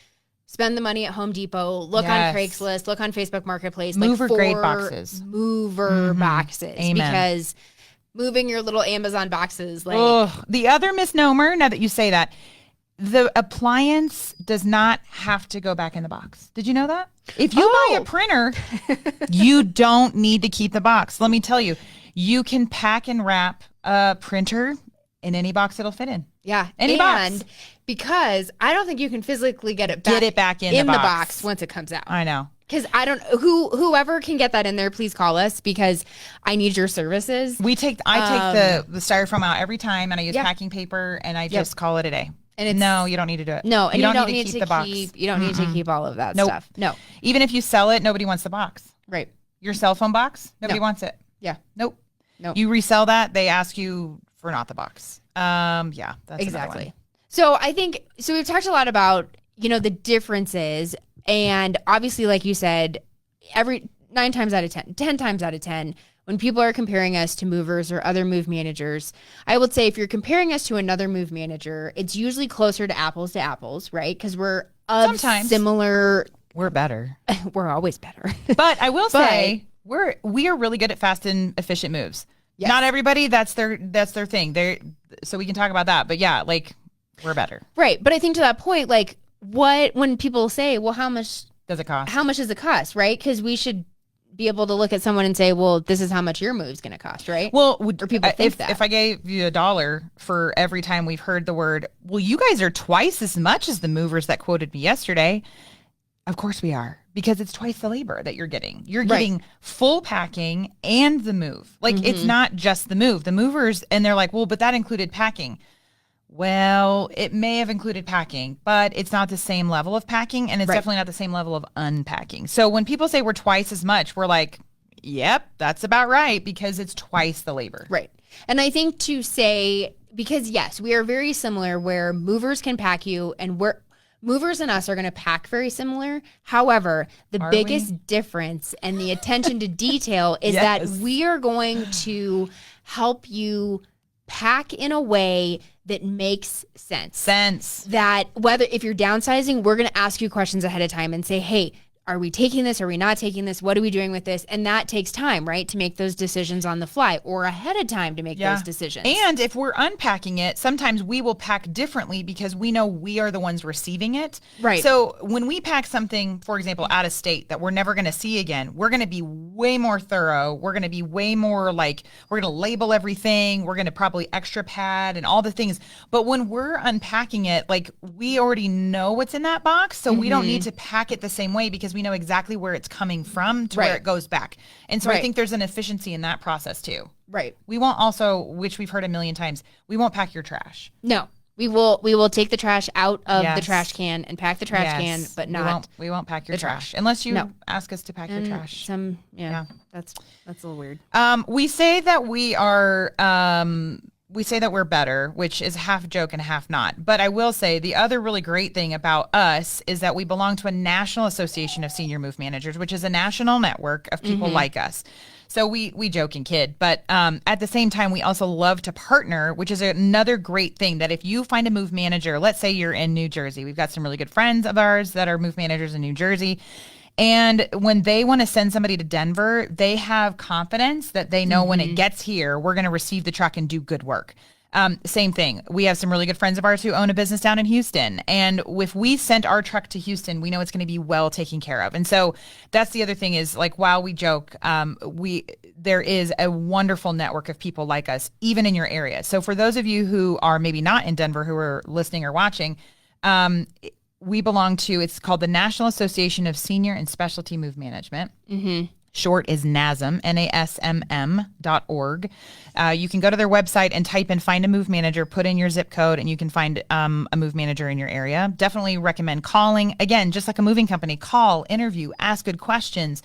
spend the money at Home Depot, look on Craigslist, look on Facebook Marketplace. Mover grade boxes. Mover boxes. Amen. Because moving your little Amazon boxes, like... the other misnomer, now that you say that, the appliance does not have to go back in the box. Did you know that? If you buy a printer, you don't need to keep the box. Let me tell you, you can pack and wrap a printer in any box it'll fit in. Yeah. Any box. Because I don't think you can physically get it back in the box once it comes out. I know. Because I don't, whoever can get that in there, please call us, because I need your services. I take the styrofoam out every time, and I use packing paper, and I just call it a day. And no, you don't need to do it. No, and you don't need to keep the box. You don't need to keep all of that stuff. No. Even if you sell it, nobody wants the box. Right. Your cell phone box, nobody wants it. Yeah. Nope. Nope. You resell that, they ask you for not the box. That's exactly. So I think, we've talked a lot about, the differences, and obviously, like you said, 10 times out of 10, when people are comparing us to movers or other move managers, I would say if you're comparing us to another move manager, it's usually closer to apples, right? Because we're similar. We're better. We're always better. But I will say we are really good at fast and efficient moves. Yes. Not everybody, that's their thing. So we can talk about that. But yeah, like, we're better. Right. But I think to that point, like, when people say, well, how much does it cost? How much does it cost, right? Because we should be able to look at someone and say, well, this is how much your move's going to cost, right? Well, or people think that. If I gave you $1 for every time we've heard the word, well, you guys are twice as much as the movers that quoted me yesterday. Of course we are, because it's twice the labor that you're getting. You're getting full packing and the move. Like, it's not just the move. The movers, and they're like, well, but that included packing. Well, it may have included packing, but it's not the same level of packing, and it's definitely not the same level of unpacking. So when people say we're twice as much, we're like, yep, that's about right, because it's twice the labor. Right. And I think to say, because yes, we are very similar, where movers can pack you, and movers and us are going to pack very similar. However, the biggest difference and the attention to detail is that we are going to help you pack in a way that makes sense. That if you're downsizing, we're going to ask you questions ahead of time and say, hey, are we taking this? Are we not taking this? What are we doing with this? And that takes time, right? To make those decisions on the fly or ahead of time to make those decisions. And if we're unpacking it, sometimes we will pack differently because we know we are the ones receiving it. Right. So when we pack something, for example, out of state that we're never going to see again, we're going to be way more thorough. We're going to be way more like, we're going to label everything. We're going to probably extra pad and all the things. But when we're unpacking it, like we already know what's in that box. So we don't need to pack it the same way because we know exactly where it's coming from to where it goes back. And so I think there's an efficiency in that process too. Right. We won't also, which we've heard a million times, we won't pack your trash. No. We will take the trash out of the trash can and pack the trash can, but not we won't pack your trash unless you ask us to pack your trash. That's a little weird. We say that we say that we're better, which is half joke and half not. But I will say the other really great thing about us is that we belong to a National Association of Senior Move Managers, which is a national network of people like us. So we joke and kid, but at the same time, we also love to partner, which is another great thing that if you find a move manager, let's say you're in New Jersey, we've got some really good friends of ours that are move managers in New Jersey. And when they want to send somebody to Denver, they have confidence that they know when it gets here, we're going to receive the truck and do good work. Same thing. We have some really good friends of ours who own a business down in Houston. And if we sent our truck to Houston, we know it's going to be well taken care of. And so that's the other thing is like, while we joke, there is a wonderful network of people like us, even in your area. So for those of you who are maybe not in Denver, who are listening or watching, we belong to, it's called the National Association of Senior and Specialty Move Management. Short is NASM, NASMM.org. You can go to their website and type in find a move manager, put in your zip code, and you can find a move manager in your area. Definitely recommend calling. Again, just like a moving company, call, interview, ask good questions,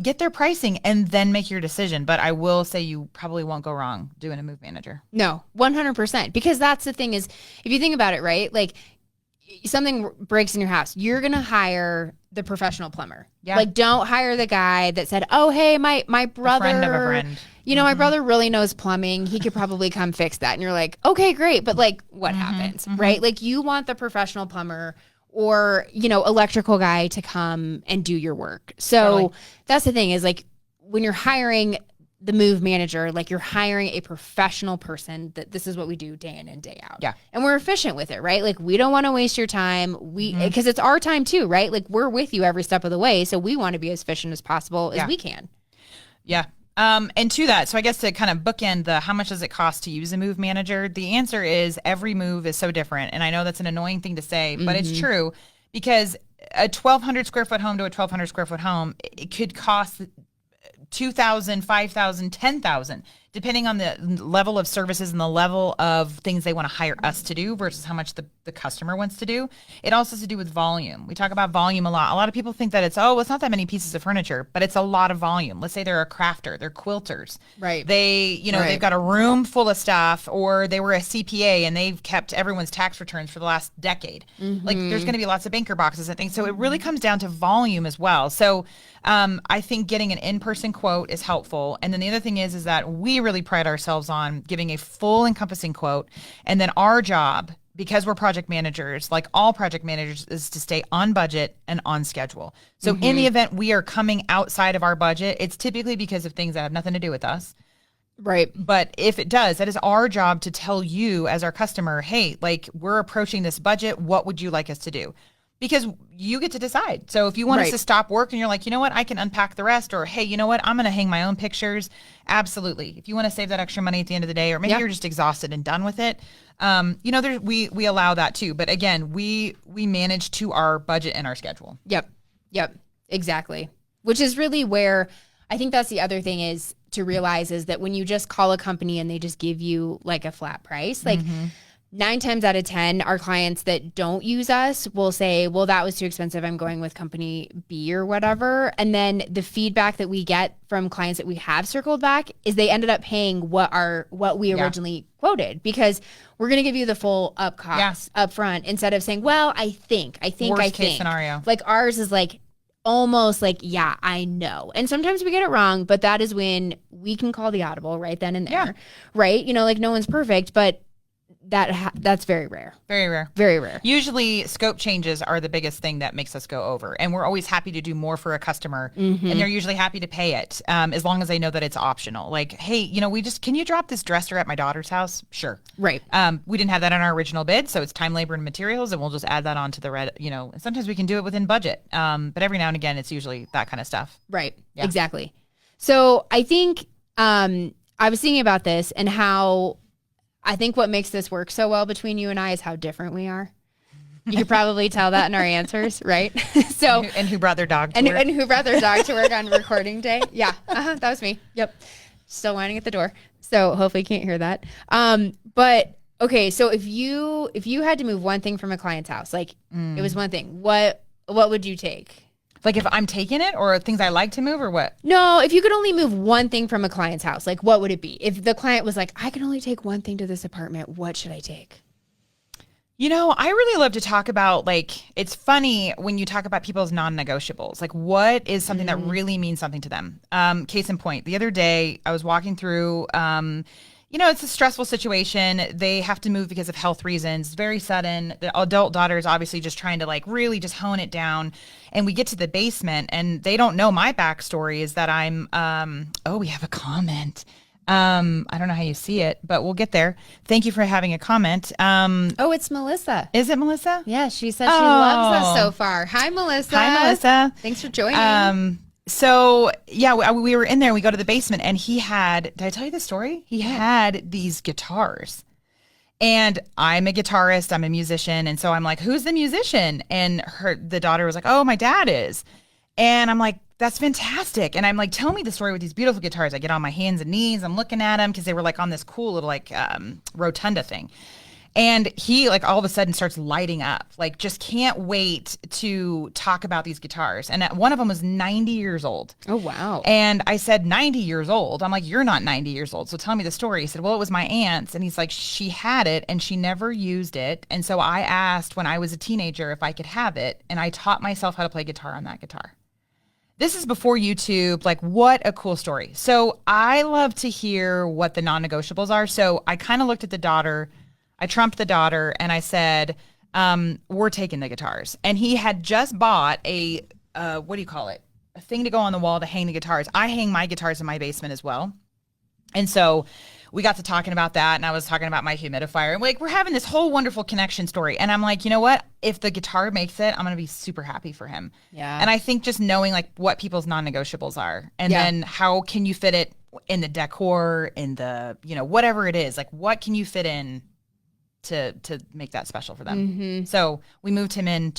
get their pricing, and then make your decision. But I will say you probably won't go wrong doing a move manager. No, 100%. Because that's the thing is, if you think about it, right? Like something breaks in your house, you're going to hire the professional plumber. Yeah. Like don't hire the guy that said, oh, hey, my brother, a friend of a friend. You know, my brother really knows plumbing. He could probably come fix that. And you're like, okay, great. But like what happens, right? Like you want the professional plumber or, you know, electrical guy to come and do your work. So that's the thing is like when you're hiring the move manager, like you're hiring a professional person that this is what we do day in and day out. Yeah. And we're efficient with it, right? Like we don't want to waste your time. Because it's our time too, right? Like we're with you every step of the way. So we want to be as efficient as possible as we can. Yeah. And to that, so I guess to kind of bookend the how much does it cost to use a move manager, the answer is every move is so different. And I know that's an annoying thing to say, but it's true because a 1,200 square foot home to a 1,200 square foot home, it could cost $2,000, $5,000, $10,000, depending on the level of services and the level of things they want to hire us to do versus how much the customer wants to do. It also has to do with volume. We talk about volume a lot. A lot of people think that it's not that many pieces of furniture, but it's a lot of volume. Let's say they're a crafter, they're quilters. Right. They've got a room full of stuff, or they were a CPA and they've kept everyone's tax returns for the last decade. Like there's going to be lots of banker boxes and things. So it really comes down to volume as well. So I think getting an in-person quote is helpful. And then the other thing is that we really pride ourselves on giving a full encompassing quote. And then our job, because we're project managers, like all project managers, is to stay on budget and on schedule. So in the event we are coming outside of our budget, it's typically because of things that have nothing to do with us. Right. But if it does, that is our job to tell you as our customer, hey, like we're approaching this budget. What would you like us to do? Because you get to decide. So if you want us to stop work and you're like, you know what, I can unpack the rest, or hey, you know what, I'm going to hang my own pictures. Absolutely. If you want to save that extra money at the end of the day, or maybe you're just exhausted and done with it, we allow that too. But again, we manage to our budget and our schedule. Yep. Exactly. Which is really where I think that's the other thing is to realize is that when you just call a company and they just give you like a flat price, like 9 times out of 10, our clients that don't use us will say, well, that was too expensive. I'm going with company B or whatever. And then the feedback that we get from clients that we have circled back is they ended up paying what we originally quoted, because we're going to give you the full up cost up front instead of saying, well, I think. Worst case scenario. Like ours is like almost like, yeah, I know. And sometimes we get it wrong, but that is when we can call the audible right then and there, right? You know, like no one's perfect, but that's very rare. Very rare. Very rare. Usually scope changes are the biggest thing that makes us go over. And we're always happy to do more for a customer. And they're usually happy to pay it as long as they know that it's optional. Like, hey, can you drop this dresser at my daughter's house? Sure. Right. We didn't have that on our original bid. So it's time, labor, and materials. And we'll just add that onto the red, and sometimes we can do it within budget. But every now and again, it's usually that kind of stuff. Right. Yeah. Exactly. So I think I was thinking about this and how I think what makes this work so well between you and I is how different we are. You could probably tell that in our answers, right? So and who brought their dog to work. And who brought their dog to work on recording day. Yeah, that was me. Yep. Still whining at the door. So hopefully you can't hear that. But okay, so if you had to move one thing from a client's house, like it was one thing, what would you take? Like if I'm taking it or things I like to move or what? No, if you could only move one thing from a client's house, like what would it be? If the client was like, I can only take one thing to this apartment, what should I take? I really love to talk about, like, it's funny when you talk about people's non-negotiables. Like, what is something that really means something to them? Case in point, the other day I was walking through, it's a stressful situation. They have to move because of health reasons, very sudden. The adult daughter is obviously just trying to like really just hone it down. And we get to the basement and they don't know my backstory is that I'm, we have a comment. I don't know how you see it, but we'll get there. Thank you for having a comment. It's Melissa. Is it Melissa? Yeah, she said she loves us so far. Hi, Melissa. Hi, Melissa. Thanks for joining. So yeah, we were in there, we go to the basement and he had, did I tell you the story? He had these guitars and I'm a guitarist, I'm a musician. And so I'm like, who's the musician? And the daughter was like, oh, my dad is. And I'm like, that's fantastic. And I'm like, tell me the story with these beautiful guitars. I get on my hands and knees, I'm looking at them because they were like on this cool little like rotunda thing. And he like all of a sudden starts lighting up, like just can't wait to talk about these guitars. And one of them was 90 years old. Oh, wow. And I said, 90 years old? I'm like, you're not 90 years old. So tell me the story. He said, well, it was my aunt's. And he's like, she had it and she never used it. And so I asked when I was a teenager if I could have it. And I taught myself how to play guitar on that guitar. This is before YouTube. Like, what a cool story. So I love to hear what the non-negotiables are. So I kind of looked at the daughter. I trumped the daughter and I said, we're taking the guitars. And he had just bought a, what do you call it? A thing to go on the wall to hang the guitars. I hang my guitars in my basement as well. And so we got to talking about that and I was talking about my humidifier. And like, we're having this whole wonderful connection story. And I'm like, you know what? If the guitar makes it, I'm going to be super happy for him. Yeah. And I think just knowing like what people's non-negotiables are and then how can you fit it in the decor, in the, whatever it is, like what can you fit in to make that special for them. Mm-hmm. So we moved him in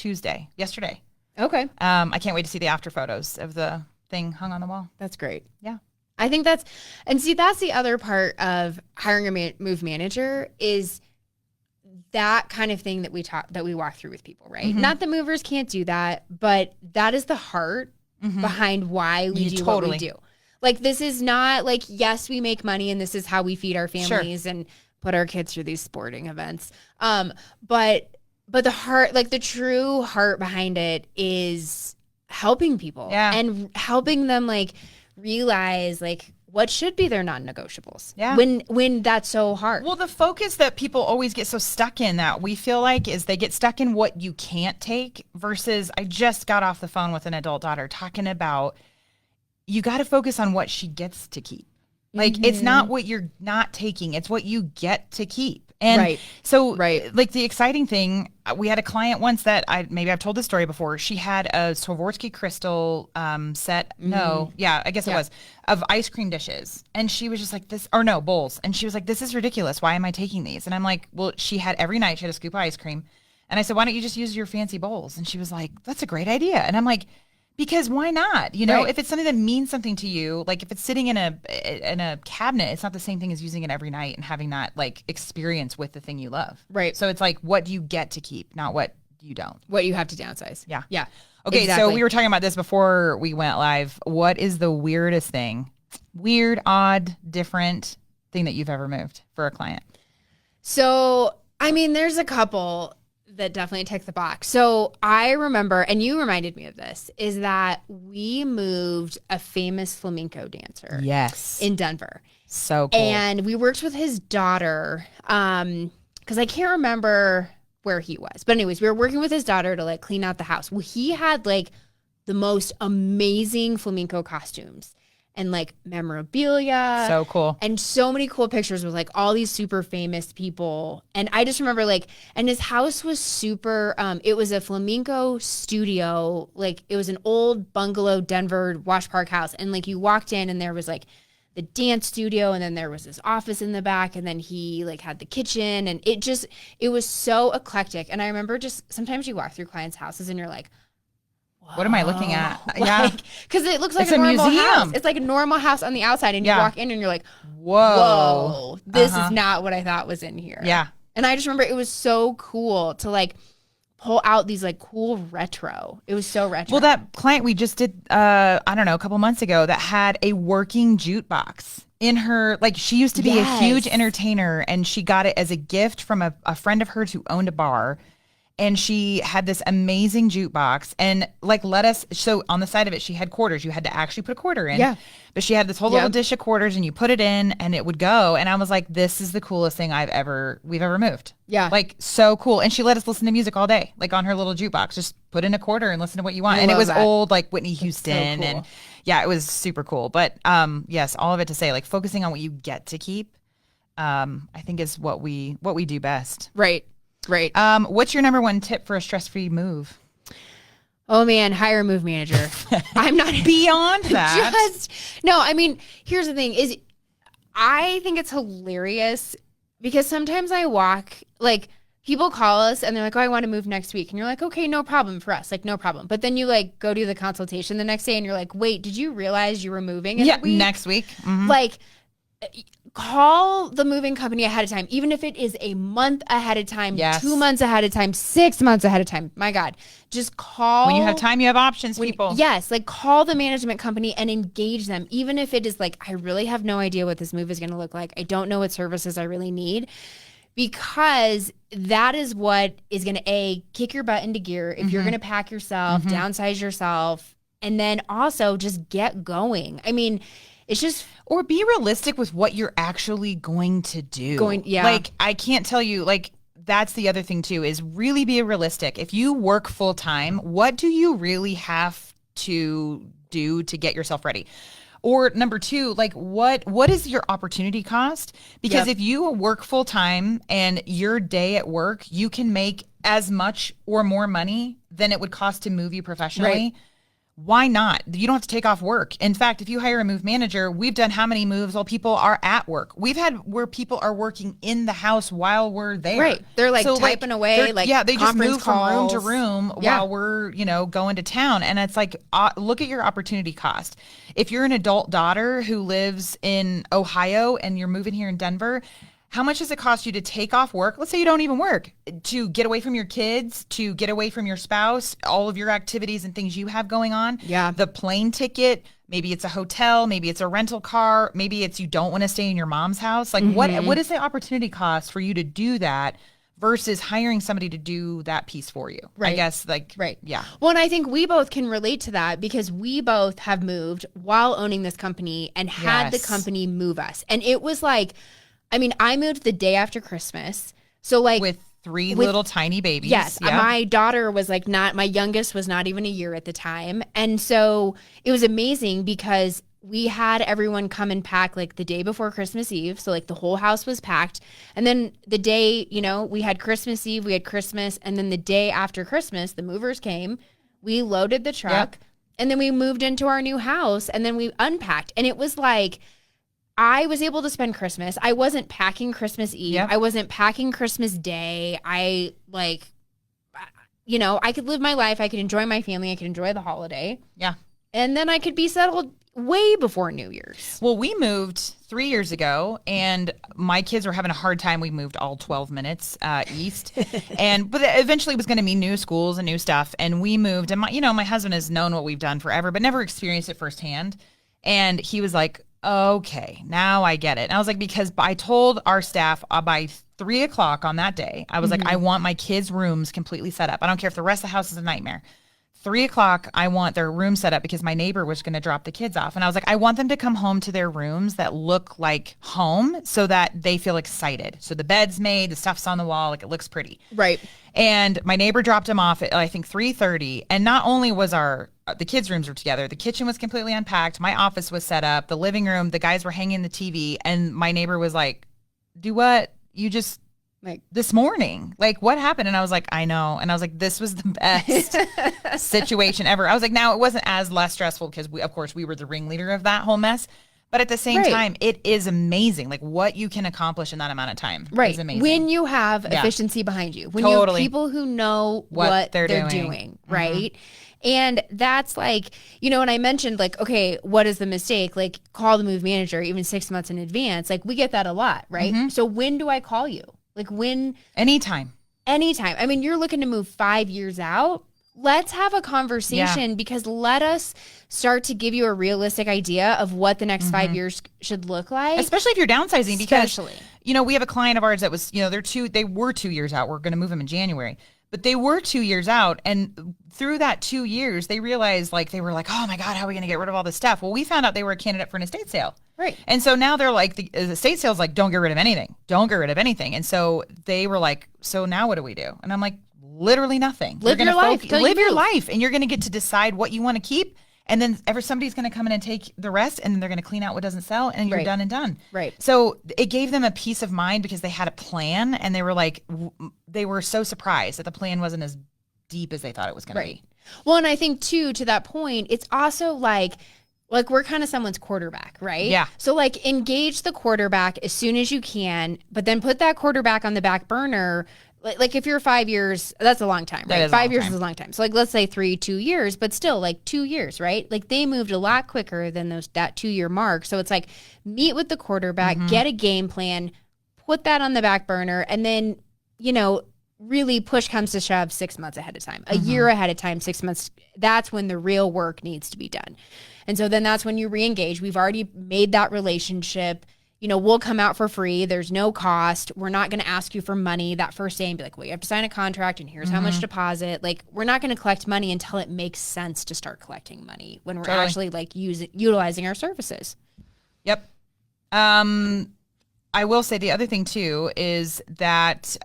yesterday. Okay. I can't wait to see the after photos of the thing hung on the wall. That's great. Yeah. I think that's the other part of hiring a move manager is that kind of thing that we walk through with people, right? Mm-hmm. Not that movers can't do that, but that is the heart behind why we do what we do. Like, this is not like, yes, we make money and this is how we feed our families and put our kids through these sporting events. But the heart, like the true heart behind it is helping people and helping them like realize like what should be their non-negotiables when that's so hard. Well, the focus that people always get so stuck in that we feel like is they get stuck in what you can't take versus I just got off the phone with an adult daughter talking about you got to focus on what she gets to keep. Like, it's not what you're not taking. It's what you get to keep. And like the exciting thing, we had a client once that I've told this story before. She had a Swarovski crystal set. No. Yeah, I guess it was of ice cream dishes. And she was just like bowls. And she was like, this is ridiculous. Why am I taking these? And I'm like, well, she had every night she had a scoop of ice cream. And I said, why don't you just use your fancy bowls? And she was like, that's a great idea. And I'm like, because why not? If it's something that means something to you, like if it's sitting in a cabinet, it's not the same thing as using it every night and having that like experience with the thing you love. Right. So it's like, what do you get to keep, not what you don't. What you have to downsize. Yeah. Yeah. Okay. Exactly. So we were talking about this before we went live. What is the weirdest thing, weird, odd, different thing that you've ever moved for a client? So, I mean, there's a couple that definitely tick the box. So I remember, and you reminded me of this, is that we moved a famous flamenco dancer. Yes. In Denver. So cool. And we worked with his daughter. because I can't remember where he was. But anyways, we were working with his daughter to like clean out the house. Well, he had like the most amazing flamenco costumes and like memorabilia. So cool. And so many cool pictures with like all these super famous people. And I just remember like, and his house was super, it was a flamenco studio. Like it was an old bungalow, Denver Wash Park house. And like you walked in and there was like the dance studio, and then there was his office in the back, and then he like had the kitchen, and it was so eclectic. And I remember just sometimes you walk through clients' houses and you're like, what am I looking at? Yeah. Because it looks like it's a normal museum. house. It's like a normal house on the outside, and you walk in and you're like, whoa, this is not what I thought was in here. Yeah. And I just remember it was so cool to like pull out these like cool retro. It was so retro. Well, that client we just did, I don't know, a couple months ago that had a working jukebox in her, like she used to be a huge entertainer, and she got it as a gift from a friend of hers who owned a bar. And she had this amazing jukebox and like so on the side of it, she had quarters. You had to actually put a quarter in. Yeah. But she had this whole little dish of quarters and you put it in and it would go. And I was like, this is the coolest thing we've ever moved. Yeah. Like so cool. And she let us listen to music all day, like on her little jukebox. Just put in a quarter and listen to what you want. And it was old, like Whitney Houston. So cool. And yeah, it was super cool. But yes, all of it to say, like focusing on what you get to keep, I think is what we do best. Right. Right. What's your number one tip for a stress-free move? Oh man, hire a move manager. I'm not beyond that. No, I mean, here's the thing is I think it's hilarious because sometimes I walk, like people call us and they're like, oh, I want to move next week. And you're like, okay, no problem for us. Like, no problem. But then you like go do the consultation the next day and you're like, wait, did you realize you were moving in a week? Next week. Mm-hmm. Like, call the moving company ahead of time, even if it is a month ahead of time, 2 months ahead of time, 6 months ahead of time. My God, just call. When you have time, you have options, people. Yes, like call the management company and engage them, even if it is like, I really have no idea what this move is going to look like. I don't know what services I really need. Because that is what is going to, kick your butt into gear if you're going to pack yourself, downsize yourself, and then also just get going. I mean, it's just... Or be realistic with what you're actually going to do. Like, I can't tell you, like, that's the other thing, too, is really be realistic. If you work full time, what do you really have to do to get yourself ready? Or number two, like what is your opportunity cost? Because if you work full time and your day at work, you can make as much or more money than it would cost to move you professionally. Right. Why not? You don't have to take off work. In fact, if you hire a move manager, we've done how many moves while people are at work? We've had where people are working in the house while we're there. Right. They're like typing away, like they just move calls. from room to room while we're, going to town. And it's like, look at your opportunity cost. If you're an adult daughter who lives in Ohio and you're moving here in Denver, how much does it cost you to take off work? Let's say you don't even work, to get away from your kids, to get away from your spouse, all of your activities and things you have going on. Yeah. The plane ticket, maybe it's a hotel, maybe it's a rental car, maybe it's you don't want to stay in your mom's house. Like what is the opportunity cost for you to do that versus hiring somebody to do that piece for you? Right. I guess yeah. Well, and I think we both can relate to that because we both have moved while owning this company and had the company move us. And it was like, I mean, I moved the day after Christmas. So like with three little tiny babies. Yes. Yeah. My daughter was like my youngest was not even a year at the time. And so it was amazing because we had everyone come and pack like the day before Christmas Eve. So like the whole house was packed. And then the day, we had Christmas Eve, we had Christmas. And then the day after Christmas, the movers came, we loaded the truck and then we moved into our new house and then we unpacked. And it was like, I was able to spend Christmas. I wasn't packing Christmas Eve. I wasn't packing Christmas Day. I could live my life. I could enjoy my family. I could enjoy the holiday. Yeah. And then I could be settled way before New Year's. Well, we moved 3 years ago and my kids were having a hard time. We moved all 12 minutes east. But eventually it was going to mean new schools and new stuff. And we moved. And my husband has known what we've done forever, but never experienced it firsthand. And he was like, okay, now I get it. And I was like, because I told our staff by 3:00 on that day, I was like, I want my kids' rooms completely set up. I don't care if the rest of the house is a nightmare. 3:00, I want their room set up because my neighbor was going to drop the kids off. And I was like, I want them to come home to their rooms that look like home so that they feel excited. So the bed's made, the stuff's on the wall, like it looks pretty. Right. And my neighbor dropped them off at, I think, 3:30. And not only was the kids' rooms were together, the kitchen was completely unpacked. My office was set up, the living room, the guys were hanging the TV. And my neighbor was like, do what? You just... like this morning, like what happened? And I was like, I know. And I was like, this was the best situation ever. I was like, now it wasn't as less stressful because of course we were the ringleader of that whole mess. But at the same time, it is amazing. Like what you can accomplish in that amount of time is amazing. When you have efficiency behind you, when you have people who know what they're doing, right? Mm-hmm. And that's like, when I mentioned like, okay, what is the mistake? Like call the move manager even 6 months in advance. Like we get that a lot, right? Mm-hmm. So when do I call you? Like when? Anytime. I mean, you're looking to move 5 years out. Let's have a conversation because let us start to give you a realistic idea of what the next 5 years should look like. Especially if you're downsizing because, we have a client of ours that was, they were 2 years out. We're going to move them in January. But they were 2 years out. And through that 2 years, they realized they were like, oh my God, how are we going to get rid of all this stuff? Well, we found out they were a candidate for an estate sale. Right. And so now they're like, the estate sale's like, don't get rid of anything. Don't get rid of anything. And so they were like, so now what do we do? And I'm like, literally nothing. Live your life. Live your life. And you're going to get to decide what you want to keep. And then somebody's going to come in and take the rest, and then they're going to clean out what doesn't sell, and you're done and done. Right. So it gave them a peace of mind because they had a plan, and they were like, they were so surprised that the plan wasn't as deep as they thought it was going to be. Well, and I think too, to that point, it's also like we're kind of someone's quarterback, right? Yeah. So engage the quarterback as soon as you can, but then put that quarterback on the back burner. Like if you're 5 years, that's a long time, right? 5 years is a long time. So let's say 2 years, but still 2 years, right? Like they moved a lot quicker than that 2 year mark. So it's like meet with the quarterback, get a game plan, put that on the back burner, and then, really push comes to shove 6 months ahead of time, a year ahead of time, 6 months. That's when the real work needs to be done. And so then that's when you re-engage. We've already made that relationship. We'll come out for free. There's no cost. We're not going to ask you for money that first day and be like, well, you have to sign a contract and here's how much deposit. We're not going to collect money until it makes sense to start collecting money when we're actually utilizing our services. Yep. I will say the other thing too is that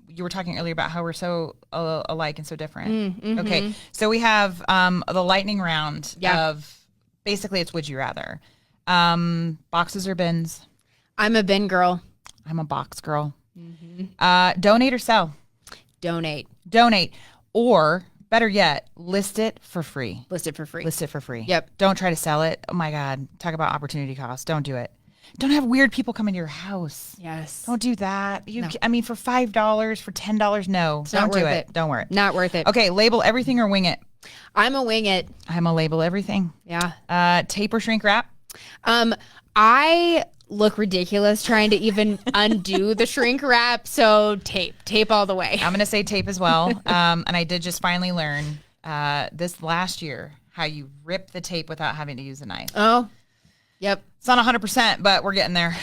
you were talking earlier about how we're so alike and so different. Mm-hmm. Okay. So we have the lightning round of basically it's would you rather. Boxes or bins? I'm a bin girl. I'm a box girl. Mm-hmm. Donate or sell? Donate. Or better yet, list it for free. List it for free. Yep. Don't try to sell it. Oh my God. Talk about opportunity cost. Don't do it. Don't have weird people come into your house. Yes. Don't do that. For $5, for $10, no. Don't do it. Don't worry. Not worth it. Okay. Label everything or wing it? I'm a wing it. I'm a label everything. Yeah. Tape or shrink wrap? I look ridiculous trying to even undo the shrink wrap. So tape all the way. I'm going to say tape as well. And I did just finally learn this last year how you rip the tape without having to use a knife. Oh, yep. It's not 100%, but we're getting there.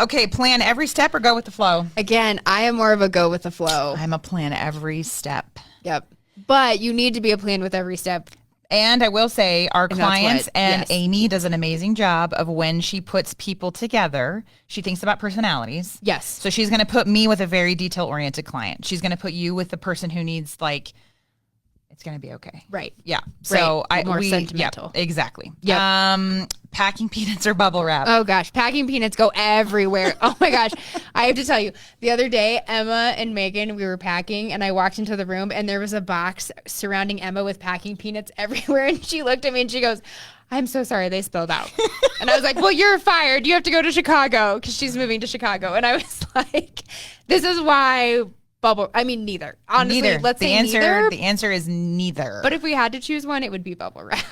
Okay. Plan every step or go with the flow? Again, I am more of a go with the flow. I'm a plan every step. Yep. But you need to be a plan with every step. And I will say our clients and Amy does an amazing job of when she puts people together, she thinks about personalities. Yes. So she's going to put me with a very detail-oriented client. She's going to put you with the person who needs it's going to be okay. Right. Yeah. So more sentimental. Yeah, exactly. Yep. Packing peanuts or bubble wrap? Oh gosh, packing peanuts go everywhere. Oh my gosh. I have to tell you, the other day, Emma and Megan, we were packing and I walked into the room and there was a box surrounding Emma with packing peanuts everywhere. And she looked at me and she goes, I'm so sorry they spilled out. And I was like, well, you're fired. You have to go to Chicago because she's moving to Chicago. And I was like, this is why neither. Honestly, neither. Let's say neither. The answer is neither. But if we had to choose one, it would be bubble wrap.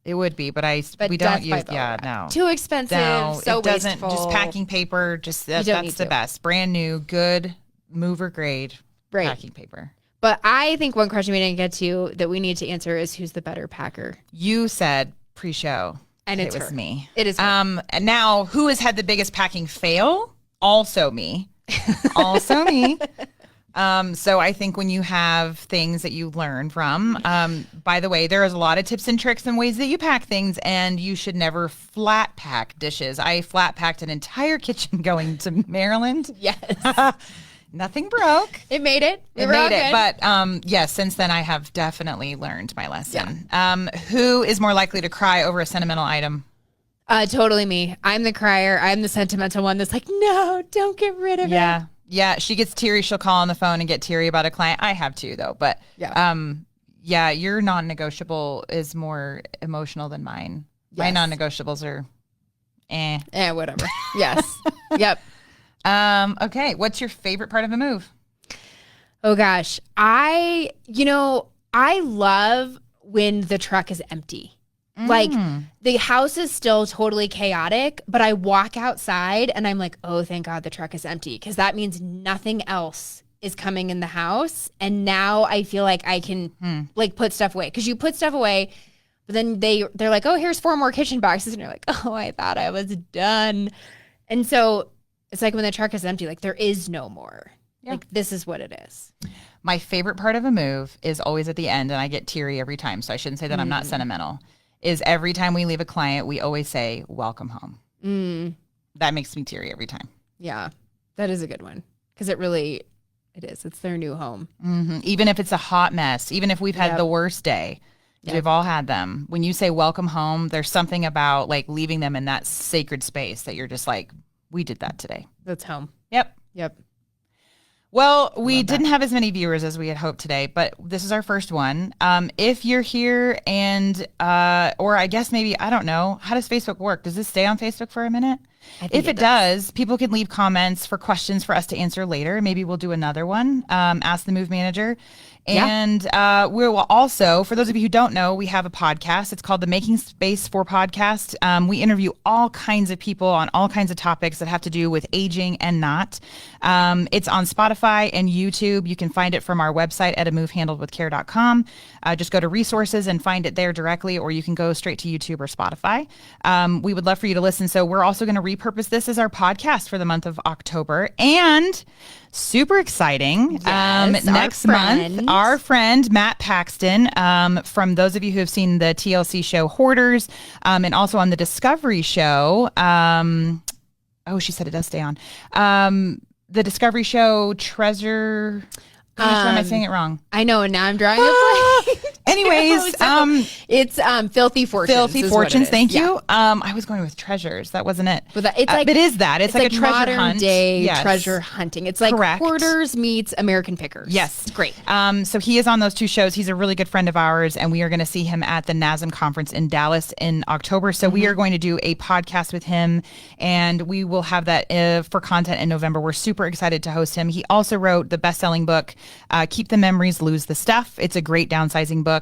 It would be, but we don't use. Yeah, no. Too expensive. No, so it doesn't. Wasteful. Just packing paper. Just that's the best. Brand new, good, mover grade packing paper. But I think one question we didn't get to that we need to answer is who's the better packer? You said pre-show, and it was me. It is. Her. And now who has had the biggest packing fail? Also me. Also me. So I think when you have things that you learn from, by the way, there is a lot of tips and tricks and ways that you pack things, and you should never flat pack dishes. I flat packed an entire kitchen going to Maryland. Yes. Nothing broke. It made it. It made it. But yes, since then I have definitely learned my lesson. Yeah. Who is more likely to cry over a sentimental item? Totally me. I'm the crier. I'm the sentimental one that's like, no, don't get rid of it. Yeah, she gets teary. She'll call on the phone and get teary about a client. I have too, though. But your non-negotiable is more emotional than mine. Yes. My non-negotiables are whatever. Yes. Yep. Okay. What's your favorite part of a move? Oh gosh. I love when the truck is empty. Like the house is still totally chaotic, but I walk outside and I'm like, oh, thank God the truck is empty. Cause that means nothing else is coming in the house. And now I feel like I can like put stuff away. Cause you put stuff away, but then they're like, oh, here's 4 more kitchen boxes. And you're like, oh, I thought I was done. And so it's like when the truck is empty, like there is no more. Yeah. Like this is what it is. My favorite part of a move is always at the end, and I get teary every time. So I shouldn't say that I'm not sentimental. Is every time we leave a client, we always say, welcome home. That makes me teary every time. Yeah, that is a good one. Because it is. It's their new home. Mm-hmm. Even if it's a hot mess, even if we've had the worst day, we've all had them. When you say welcome home, there's something about like leaving them in that sacred space that you're just like, we did that today. That's home. Yep. Well, we didn't have as many viewers as we had hoped today, but this is our first one. If you're here and, or I guess maybe, I don't know, how does Facebook work? Does this stay on Facebook for a minute? If it does, people can leave comments for questions for us to answer later. Maybe we'll do another one, Ask the Move Manager. And we will also, for those of you who don't know, we have a podcast. It's called the Making Space for Podcast. We interview all kinds of people on all kinds of topics that have to do with aging and not. It's on Spotify and YouTube. You can find it from our website at amovehandledwithcare.com. Just go to resources and find it there directly, or you can go straight to YouTube or Spotify. We would love for you to listen. So we're also going to repurpose this as our podcast for the month of October. And super exciting. Yes, next month, our friend Matt Paxton, from those of you who have seen the TLC show Hoarders, and also on the Discovery show. She said it does stay on. The Discovery show Treasure. Gosh, why am I saying it wrong? I know, and now I'm drawing a blank. Anyways, it's Filthy Fortunes. Filthy Fortunes. Thank you. I was going with treasures. That wasn't it. But it's like, but is that? It's like a treasure modern hunt. Day treasure hunting. It's like Hoarders meets American Pickers. Yes, it's great. So he is on those 2 shows. He's a really good friend of ours, and we are going to see him at the NASM conference in Dallas in October. So we are going to do a podcast with him, and we will have that for content in November. We're super excited to host him. He also wrote the best-selling book, Keep the Memories, Lose the Stuff. It's a great downsizing book.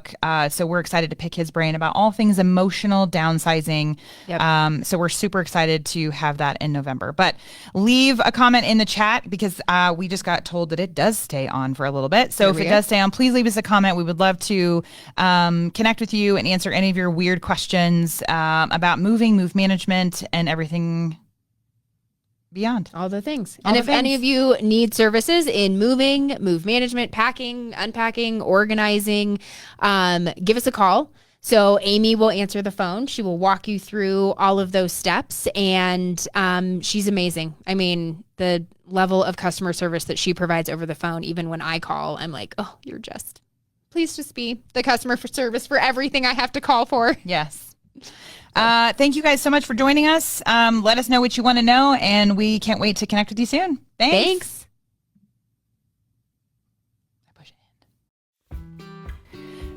So we're excited to pick his brain about all things emotional downsizing. Yep. So we're super excited to have that in November. But leave a comment in the chat because we just got told that it does stay on for a little bit. So if it does stay on, please leave us a comment. We would love to connect with you and answer any of your weird questions about moving, move management, and everything beyond. All the things. And if any of you need services in moving, move management, packing, unpacking, organizing, give us a call. So Amy will answer the phone. She will walk you through all of those steps, and she's amazing. I mean, the level of customer service that she provides over the phone, even when I call, I'm like, oh, please just be the customer for service for everything I have to call for. Yes. Thank you guys so much for joining us. Let us know what you want to know, and we can't wait to connect with you soon. Thanks.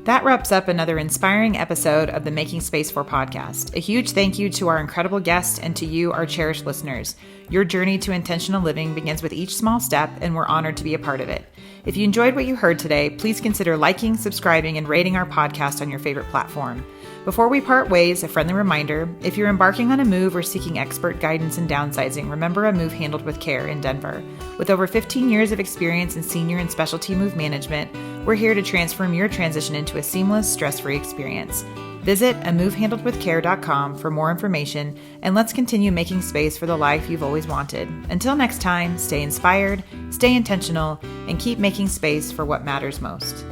That wraps up another inspiring episode of the Making Space for podcast. A huge thank you to our incredible guest and to you, our cherished listeners. Your journey to intentional living begins with each small step, and we're honored to be a part of it. If you enjoyed what you heard today, please consider liking, subscribing, and rating our podcast on your favorite platform. Before we part ways, a friendly reminder, if you're embarking on a move or seeking expert guidance in downsizing, remember A Move Handled with Care in Denver. With over 15 years of experience in senior and specialty move management, we're here to transform your transition into a seamless, stress-free experience. Visit amovehandledwithcare.com for more information, and let's continue making space for the life you've always wanted. Until next time, stay inspired, stay intentional, and keep making space for what matters most.